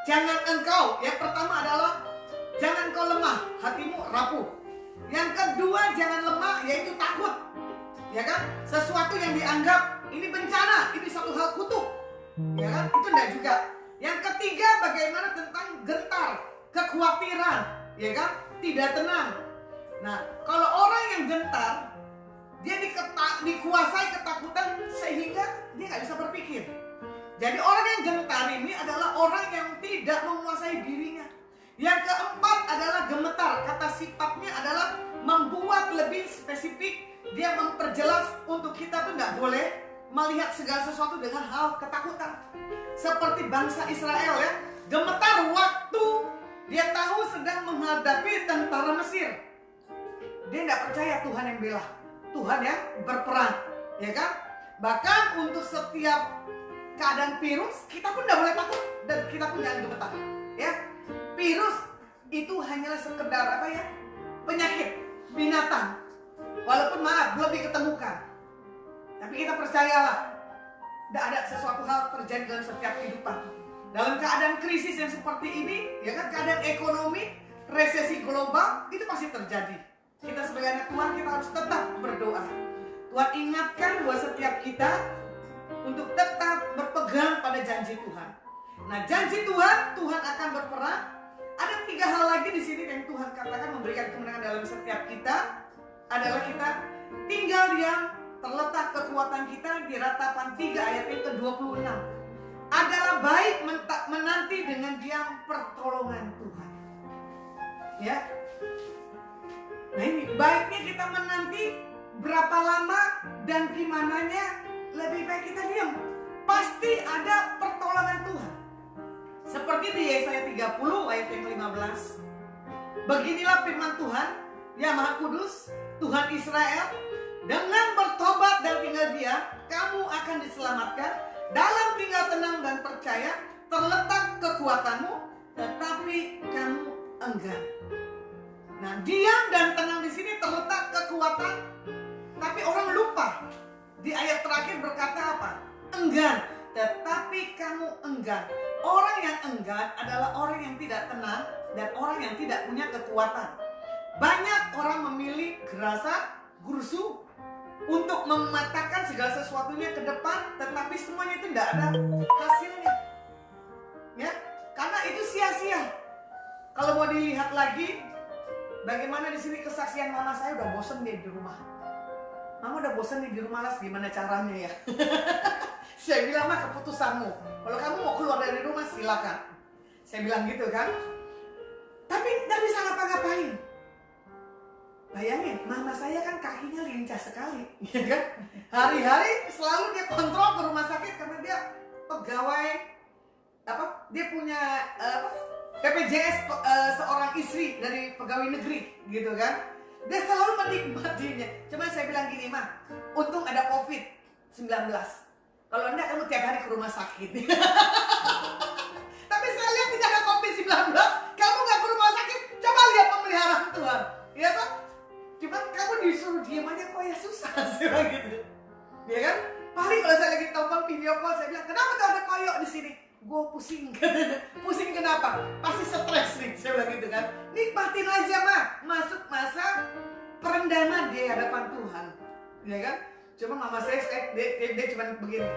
jangan engkau. Yang pertama adalah jangan kau lemah, hatimu rapuh. Yang kedua, jangan lemah, yaitu takut. Ya kan? Sesuatu yang dianggap ini bencana, ini satu hal kutuk. Ya kan? Itu enggak juga. Yang ketiga, bagaimana tentang gentar, kekhawatiran, ya kan? Tidak tenang. Nah, kalau orang yang gentar, dia dikuasai ketakutan sehingga dia nggak bisa berpikir. Jadi orang yang gentar ini adalah orang yang tidak menguasai dirinya. Yang keempat adalah gemetar. Kata sifatnya adalah membuat lebih spesifik. Dia memperjelas untuk kita tuh nggak boleh melihat segala sesuatu dengan hal ketakutan. Seperti bangsa Israel ya, gemetar waktu dia tahu sedang menghadapi tentara Mesir. Dia nggak percaya Tuhan yang bela, Tuhan yang berperang, ya kan? Bahkan untuk setiap keadaan virus, kita pun nggak boleh takut dan kita pun jangan gemetar, ya. Virus itu hanyalah sekedar apa ya? Penyakit binatang. Walaupun maaf belum diketemukan, tapi kita percayalah, tidak ada sesuatu hal terjadi dalam setiap kehidupan. Dalam keadaan krisis yang seperti ini, ya kan, keadaan ekonomi, resesi global itu pasti terjadi. Kita sebagai anak Tuhan kita harus tetap berdoa. Tuhan ingatkan buat setiap kita untuk tetap berpegang pada janji Tuhan. Nah, janji Tuhan, Tuhan akan berperang. Ada 3 hal lagi di sini yang Tuhan katakan memberikan kemenangan dalam setiap kita. Adalah kita tinggal diam, terletak kekuatan kita di Ratapan 3 ayat yang ke-26. Adalah baik menanti dengan diam pertolongan Tuhan. Ya. Nah ini, baiknya kita menanti berapa lama dan gimananya, lebih baik kita diam. Pasti ada pertolongan Tuhan. Seperti di Yesaya 30 ayat yang 15. Beginilah firman Tuhan, Ya Maha Kudus, Tuhan Israel, dengan bertobat dan tinggal diam, kamu akan diselamatkan. Dalam tinggal tenang dan percaya, terletak kekuatanmu, tetapi kamu enggan. Nah, diam dan tenang di sini terletak kekuatan, tapi orang lupa. Di ayat terakhir berkata apa? Enggan, tetapi kamu enggan. Orang yang enggan adalah orang yang tidak tenang dan orang yang tidak punya kekuatan. Banyak orang memilih gerasa, gursu untuk mematahkan segala sesuatunya ke depan, tetapi semuanya itu tidak ada hasilnya. Ya, karena itu sia-sia. Kalau mau dilihat lagi, bagaimana di sini kesaksian mama saya udah bosen deh di rumah. Mama udah bosen nih di rumah, Las, gimana caranya ya? Saya bilang, mah keputusanmu. Kalau kamu mau keluar dari rumah silakan. Saya bilang gitu kan. Tapi nggak bisa ngapa-ngapain. Bayangin, mama saya kan kakinya lincah sekali, ya kan? Hari-hari selalu dia kontrol ke rumah sakit karena dia pegawai apa? Dia punya BPJS seorang istri dari pegawai negeri, gitu kan? Dia selalu menikmatinya. Cuma saya bilang gini, mah, untung ada COVID-19. Kalau enggak, kamu tiap hari ke rumah sakit. Tapi saya lihat tidak ada COVID-19, kamu nggak ke rumah sakit. Coba lihat pemeliharaan Tuhan, ya kan? Cuma kamu disuruh diam aja, kok ya susah sih gitu. Ya kan? Paling kalau saya lagi telepon video call, saya bilang, kenapa tuh ada koyok di sini? Gue pusing. Pusing kenapa? Pasti stres nih, saya bilang gitu kan. Nikmatin aja, mah. Masuk masa perendaman di hadapan Tuhan. Ya kan? Cuma mama saya dia cuma begini.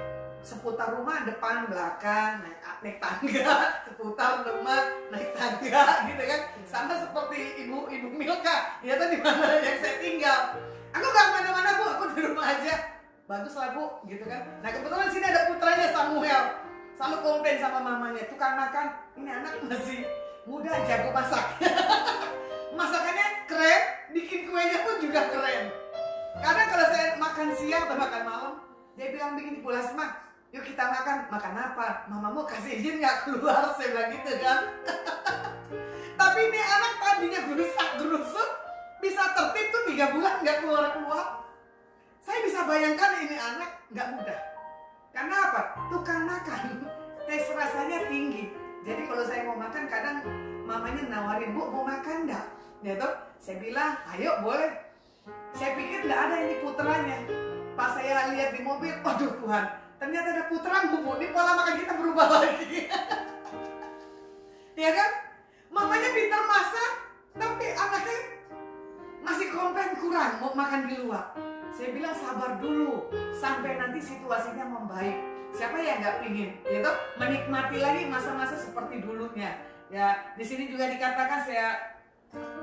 Seputar rumah, depan, belakang, naik tangga, seputar rumah, naik tangga, gitu kan. Sama seperti ibu Milka, ya tuh di mana yang saya tinggal. Aku gak kemana-mana, Bu, aku di rumah aja. Bagus lah, Bu, gitu kan. Nah kebetulan sini ada putranya Samuel, selalu komplain sama mamanya, tukang makan, ini anak masih muda, jago masak. Masakannya keren, bikin kuenya pun juga keren. Kadang kalau saya makan siang atau makan malam, dia bilang begini, Bu Lasma, yuk kita makan. Makan apa? Mamamu kasih izin gak keluar? Saya bilang gitu kan. Tapi ini anak tadinya gerusak-gerusuk, bisa tertib tuh 3 bulan gak keluar-keluar. Saya bisa bayangkan ini anak gak mudah. Karena apa? Tukang makan, tes rasanya tinggi. Jadi kalau saya mau makan, kadang mamanya nawarin, Bu mau makan gak? Ya toh, saya bilang, ayo boleh. Saya pikir gak ada ini putranya. Pas saya lihat di mobil, aduh Tuhan, ternyata ada putaran Bu. Ini pola makan kita berubah lagi. Ya kan? Mamanya pintar masak, tapi anaknya masih komplain kurang mau makan di luar. Saya bilang sabar dulu sampai nanti situasinya membaik. Siapa yang nggak pingin, gitu? Menikmati lagi masa-masa seperti dulunya. Ya, di sini juga dikatakan saya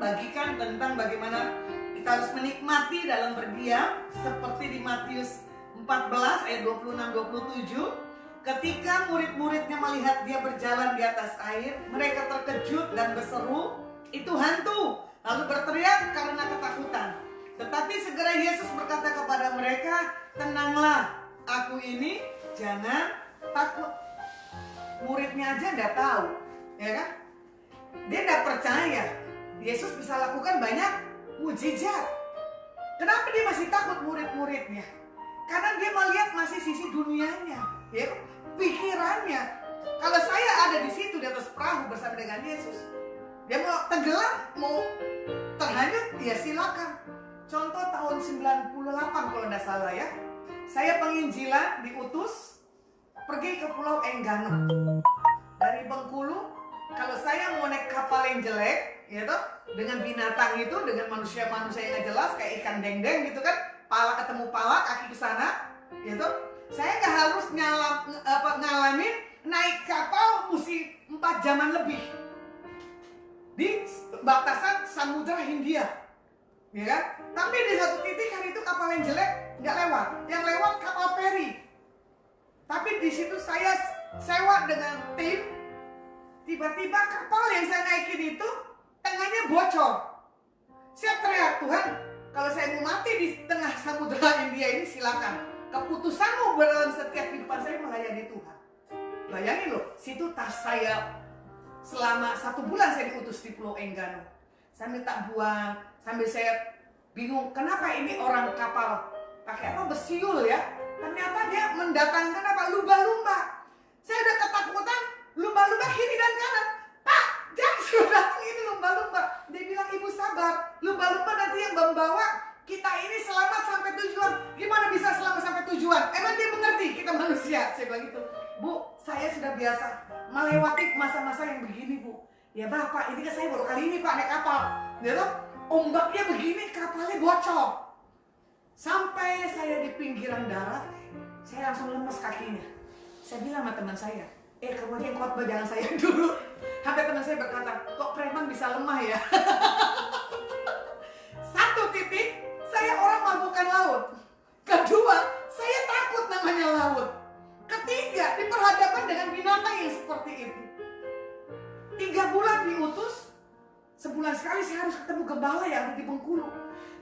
bagikan tentang bagaimana kita harus menikmati dalam berdiam seperti di Matius 14 ayat 26-27. Ketika murid-muridnya melihat dia berjalan di atas air, mereka terkejut dan berseru, "Itu hantu!" Lalu berteriak karena ketakutan. Tetapi segera Yesus berkata kepada mereka, "Tenanglah, aku ini, jangan takut." Muridnya aja nggak tahu, ya kan? Dia nggak percaya Yesus bisa lakukan banyak mujizat. Kenapa dia masih takut murid-muridnya? Karena dia melihat masih sisi dunianya, ya kan? Pikirannya. Kalau saya ada di situ di atas perahu bersama dengan Yesus, dia mau tenggelam, mau terhanyut, ya silakan. Contoh tahun 98 kalau tidak salah ya, saya penginjilan diutus pergi ke Pulau Enggano. Dari Bengkulu, kalau saya mau naik kapal yang jelek, gitu, dengan binatang itu, dengan manusia-manusia yang gak jelas kayak ikan deng-deng gitu kan, pala ketemu pala, kaki ke sana, gitu. Saya nggak harus ngalamin naik kapal mesti 4 jaman lebih di batasan Samudra Hindia, ya kan? Tapi di satu titik hari itu kapal yang jelek nggak lewat, yang lewat kapal feri. Tapi di situ saya sewa dengan tim, tiba-tiba kapal yang saya naikin itu tengahnya bocor. Saya teriak, "Tuhan, kalau saya mau mati di tengah Samudra Hindia ini silakan. Keputusanmu dalam setiap kehidupan saya melayani Tuhan." Bayangin loh, situ tas saya selama 1 bulan saya diutus di Pulau Enggano. Saya minta buang, sambil saya bingung kenapa ini orang kapal pakai apa besiul ya. Ternyata dia mendatangkan apa lumba-lumba. Saya udah ketakutan, lumba-lumba kiri dan kanan. "Pak, jangan sudah datang ini lumba-lumba." Dia bilang, "Ibu sabar, lumba-lumba nanti yang membawa kita ini selamat sampai tujuan." "Gimana bisa selamat sampai tujuan? Emang dia mengerti kita manusia?" Saya bilang gitu. "Bu, saya sudah biasa melewati masa-masa yang begini, Bu." "Ya Bapak, ini kan saya baru kali ini Pak naik kapal. Gitu, ombaknya begini, kapalnya bocor." Sampai saya di pinggiran darat, saya langsung lemes kakinya. Saya bilang sama teman saya, "Kamu aja yang khotbah, jangan saya dulu." Sampai teman saya berkata, "Kok preman bisa lemah ya?" Satu titik, saya orang mabukkan laut. Kedua, saya takut namanya laut. Ketiga, diperhadapkan dengan binatang yang seperti itu. 3 bulan diutus, sebulan sekali saya harus ketemu gembala yang ada di Bengkulu.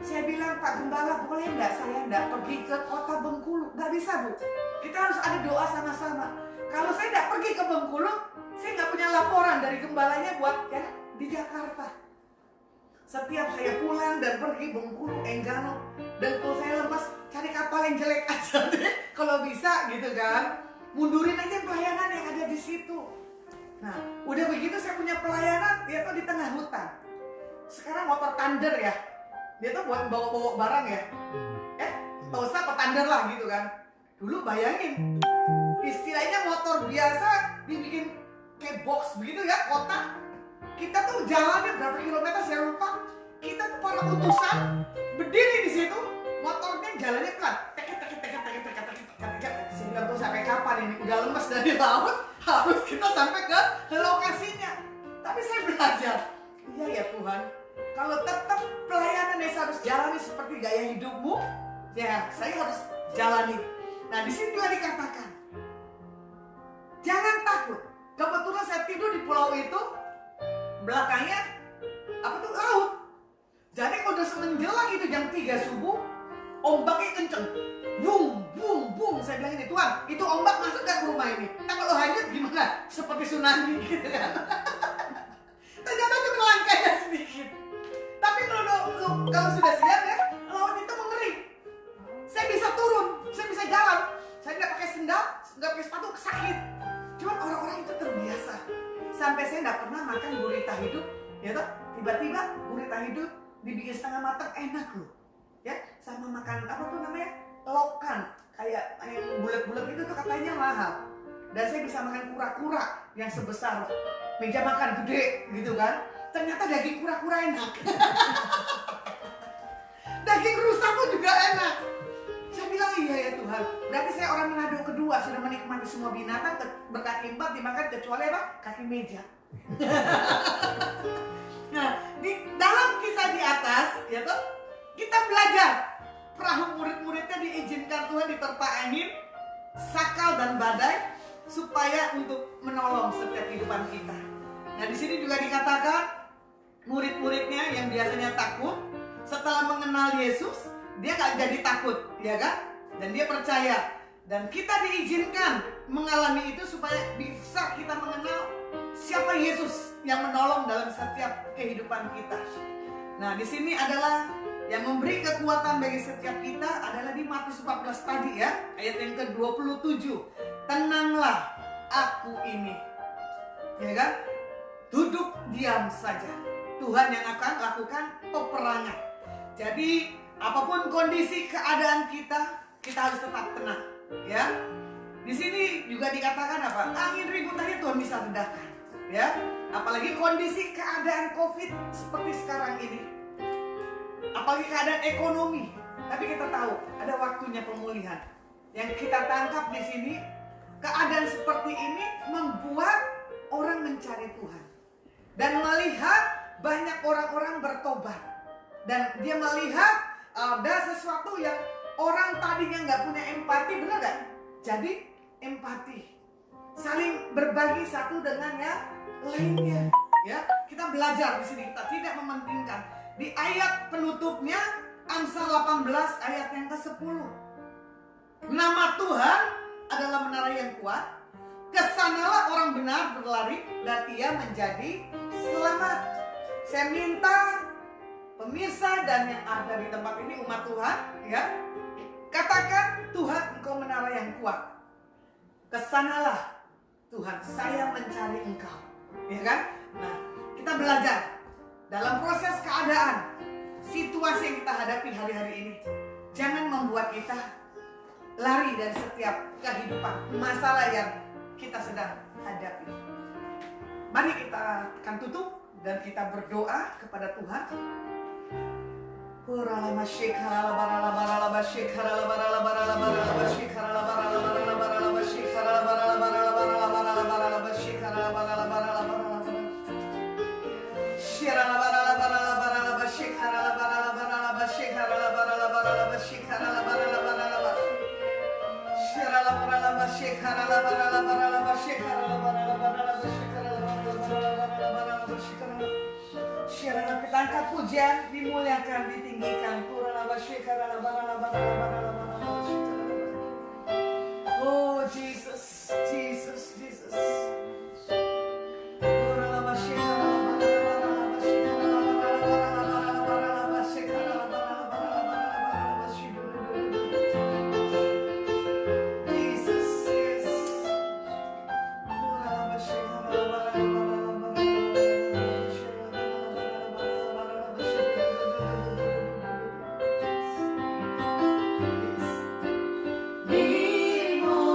Saya bilang, "Pak Gembala, boleh enggak saya enggak pergi ke kota Bengkulu?" "Nggak bisa, Bu. Kita harus ada doa sama-sama. Kalau saya enggak pergi ke Bengkulu, saya nggak punya laporan dari gembalanya buat ya di Jakarta." Setiap saya pulang dan pergi Bengkulu, Enggano, dan kalau saya lemas, cari kapal yang jelek aja deh. Kalau bisa gitu kan. Mundurin aja pelayanan yang ada di situ. Nah, udah begitu saya punya pelayanan, dia tuh di tengah hutan. Sekarang motor Thunder ya. Dia tuh buat bawa-bawa barang ya. Tosa apa Thunder lah gitu kan. Dulu bayangin, istilahnya motor biasa dibikin kayak box begitu ya, kotak. Kita tuh jalannya berapa kilometer saya lupa. Kita tuh para utusan berdiri di situ, motornya jalannya pelan. Saya bilang, "Tuh sampai kapan ini? Udah lemes dari laut, harus kita sampai ke lokasinya." Tapi saya belajar, iya ya Tuhan, kalau tetap pelayanan yang saya harus jalani seperti gaya hidupmu, ya saya harus jalani. Nah di sini juga dikatakan, jangan takut. Kebetulan saya tidur di pulau itu, belakangnya apa tuh laut. Jadi kalau udah menjelang itu jam 3 subuh, ombaknya kenceng, bung bung bung. Saya bilang ini, "Tuhan, itu ombak masuk gak ke rumah ini? Nah kalau hanyut gimana? Seperti tsunami gitu kan." Ternyata cuma langkahnya sedikit. Tapi kalau sudah siap ya, laut itu mengering. Saya bisa turun, saya bisa jalan. Saya nggak pakai sendal, nggak pakai sepatu, sakit. Cuma orang-orang itu terbiasa. Sampai saya nggak pernah makan gurita hidup, ya toh. Tiba-tiba gurita hidup dibikin setengah matang, enak loh. Ya, sama makan apa tuh namanya? lokan kayak yang bulat-bulat itu tuh katanya mahal. Dan saya bisa makan kura-kura yang sebesar meja makan gede gitu kan. Ternyata daging kura-kura enak. Daging rusa pun juga enak. Saya bilang iya ya Tuhan. Berarti saya orang Manado kedua sudah menikmati semua binatang berkaki 4 dimakan kecuali apa? Kaki meja. Nah, di dalam kisah di atas, ya toh, kita belajar perahu murid-muridnya diizinkan Tuhan diterpa angin, sakal dan badai supaya untuk menolong setiap kehidupan kita. Nah, di sini juga dikatakan murid-muridnya yang biasanya takut setelah mengenal Yesus, dia gak jadi takut, ya kan? Dan dia percaya. Dan kita diizinkan mengalami itu supaya bisa kita mengenal siapa Yesus yang menolong dalam setiap kehidupan kita. Nah, di sini adalah yang memberi kekuatan bagi setiap kita adalah di Matius 14 tadi ya, ayat yang ke-27. Tenanglah, aku ini. Ya kan? Duduk diam saja. Tuhan yang akan lakukan peperangan. Jadi, apapun kondisi keadaan kita, kita harus tetap tenang, ya. Di sini juga dikatakan apa? Angin ribut aja Tuhan bisa redahkan, ya. Apalagi kondisi keadaan COVID seperti sekarang ini. Apalagi keadaan ekonomi. Tapi kita tahu ada waktunya pemulihan. Yang kita tangkap di sini, keadaan seperti ini membuat orang mencari Tuhan dan melihat banyak orang-orang bertobat. Dan dia melihat ada sesuatu yang orang tadinya nggak punya empati, benar nggak? Jadi empati, saling berbagi satu dengan yang lainnya. Ya, kita belajar di sini, kita tidak mementingkan. Di ayat penutupnya Amsal 18 ayat yang ke-10. Nama Tuhan adalah menara yang kuat. Kesanalah orang benar berlari dan ia menjadi selamat. Saya minta pemirsa dan yang ada di tempat ini umat Tuhan, ya, katakan Tuhan engkau menara yang kuat. Kesanalah Tuhan, saya mencari engkau, ya kan? Nah, kita belajar dalam proses keadaan, situasi yang kita hadapi hari-hari ini. Jangan membuat kita lari dari setiap kehidupan, masalah yang kita sedang hadapi. Mari kita akan tutup dan kita berdoa kepada Tuhan. Kita angkat pujian, dimuliakan, ditinggikan. Oh Jesus, Jesus, Jesus. Dimuliakan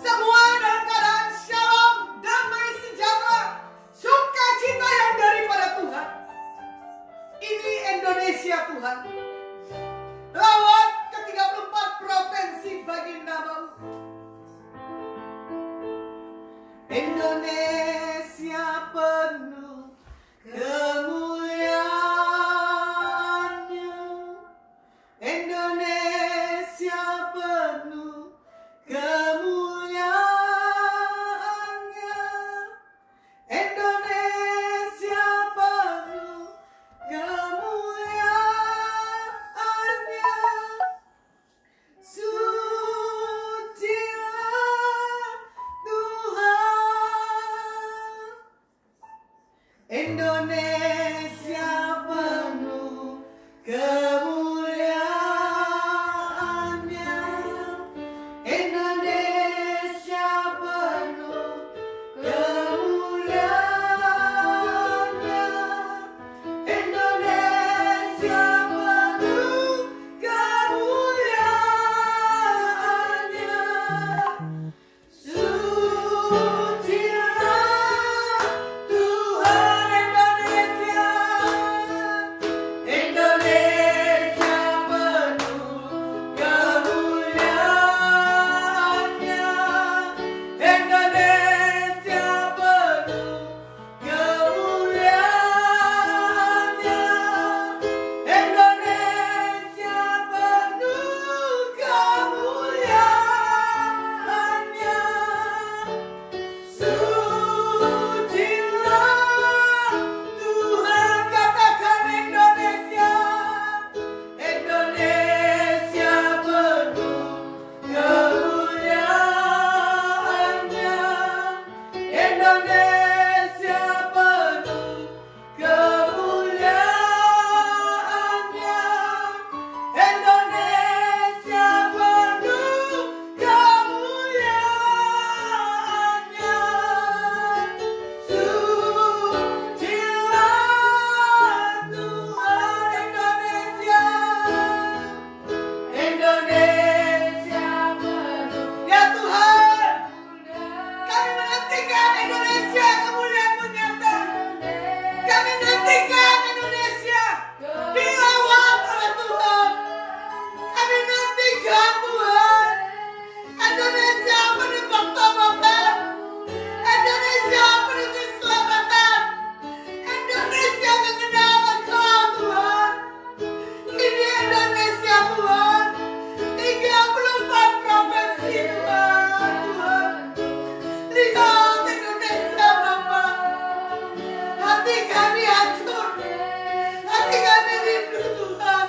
Semua dalam keadaan shalom, damai sejahtera, sukacita yang dari Indonesia penuh kemuliaannya. Indonesia penuh kemuliaannya. Indonesia penuh kemuliaannya. Sucilah Tuhan Indonesia. Indonesia penuh kemuliaannya. Indonesia penuh kemuliaannya. Indonesia penuh kemuliaannya. Sucilah Tuhan, katakan Indonesia. Indonesia penuh kemuliaannya. Indonesia penuh kemuliaannya. Indonesia penuh kemuliaannya. Sucilah Tuhan Indonesia. Indonesia penuh. Ya Tuhan, kami menantikan Indonesia kemuliaan-Mu nyata. Kami nantikan Indonesia dilawat oleh Tuhan. Kami nantikan Tuhan. Indonesia penuh pertobatan. Indonesia penuh keselamatan. Indonesia mengenal Engkau Tuhan. Ini Indonesia Tuhan. 34 provinsi Tuhan. Lihat Indonesia Bapa. Hati kami hancur. Hati kami rindu Tuhan.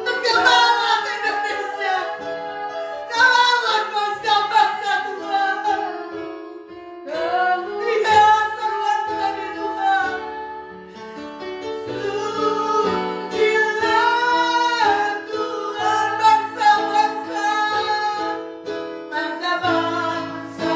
Engkau rawat Indonesia. Kau rawat bangsa-bangsa Tuhan. Lihat seruan kami Tuhan. Sucilah Tuhan bangsa-bangsa. Bangsa-bangsa.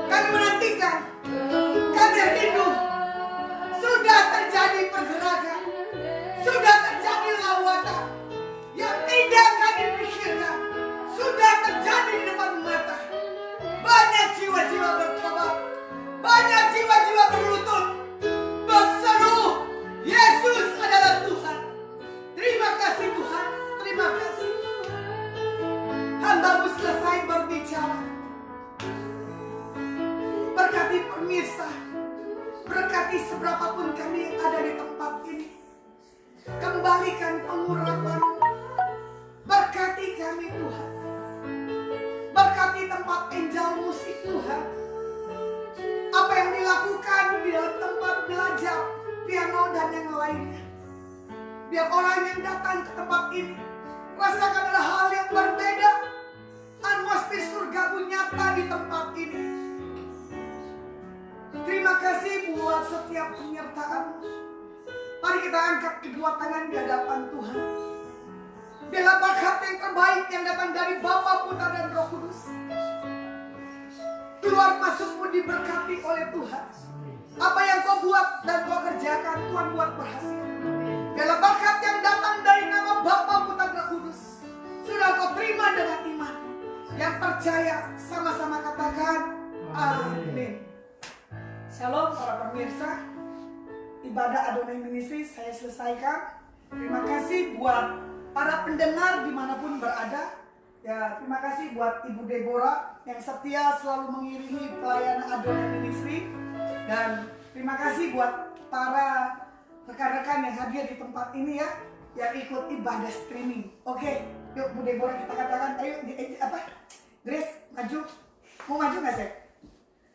Kami menantikan, kami rindu. Sudah terjadi pergerakan, sudah terjadi lawatan yang tidak kami pikirkan, sudah terjadi di depan mata. Banyak jiwa-jiwa bertobat, banyak jiwa-jiwa berlutut, berseru, Yesus adalah Tuhan. Terima kasih Tuhan, terima kasih. Hamba-Mu selesai berbicara. Berkati pemirsa, berkati seberapapun kami yang ada di tempat ini. Kembalikan pengurapan-Mu. Berkati kami Tuhan. Berkati tempat angel musik Tuhan. Apa yang dilakukan di dalam tempat belajar piano dan yang lainnya. Biar orang yang datang ke tempat ini rasakan ada hal yang berbeda. Atmosfer surgamu nyata di tempat ini. Terima kasih buat setiap penyertaan. Mari kita angkat kedua tangan di hadapan Tuhan. Biarlah berkat yang terbaik yang datang dari Bapa, Putra dan Roh Kudus. Keluar masukmu diberkati oleh Tuhan. Apa yang kau buat dan kau kerjakan, Tuhan buat berhasil. Biarlah berkat yang datang dari nama Bapa, Putra dan Roh Kudus sudah kau terima dengan iman. Yang percaya sama-sama katakan amin. Shalom para pemirsa. Ibadah Adonai Ministry saya selesaikan. Terima kasih buat para pendengar dimanapun berada. Ya, terima kasih buat Ibu Deborah yang setia selalu mengiringi pelayanan Adonai Ministry. Dan terima kasih buat para rekan-rekan yang hadir di tempat ini ya, yang ikut ibadah streaming. Oke, yuk Bu Deborah kita katakan, ayo Grace maju. Mau maju nggak sih?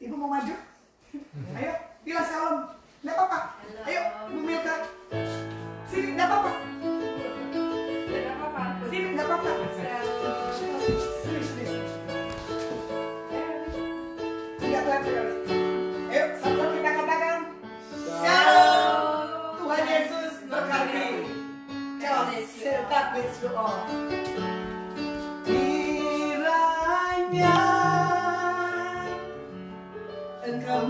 Ibu mau maju? Ayo, bilang salam. Nggak apa-apa. Ayo, Bu Milka. Sini, nggak apa-apa. Sini, nggak apa-apa. Sini. Lihat sekali. Ayo, sama kita katakan. Shalom. Tuhan Yesus berkati. Just God bless you all. Kiranya Engkau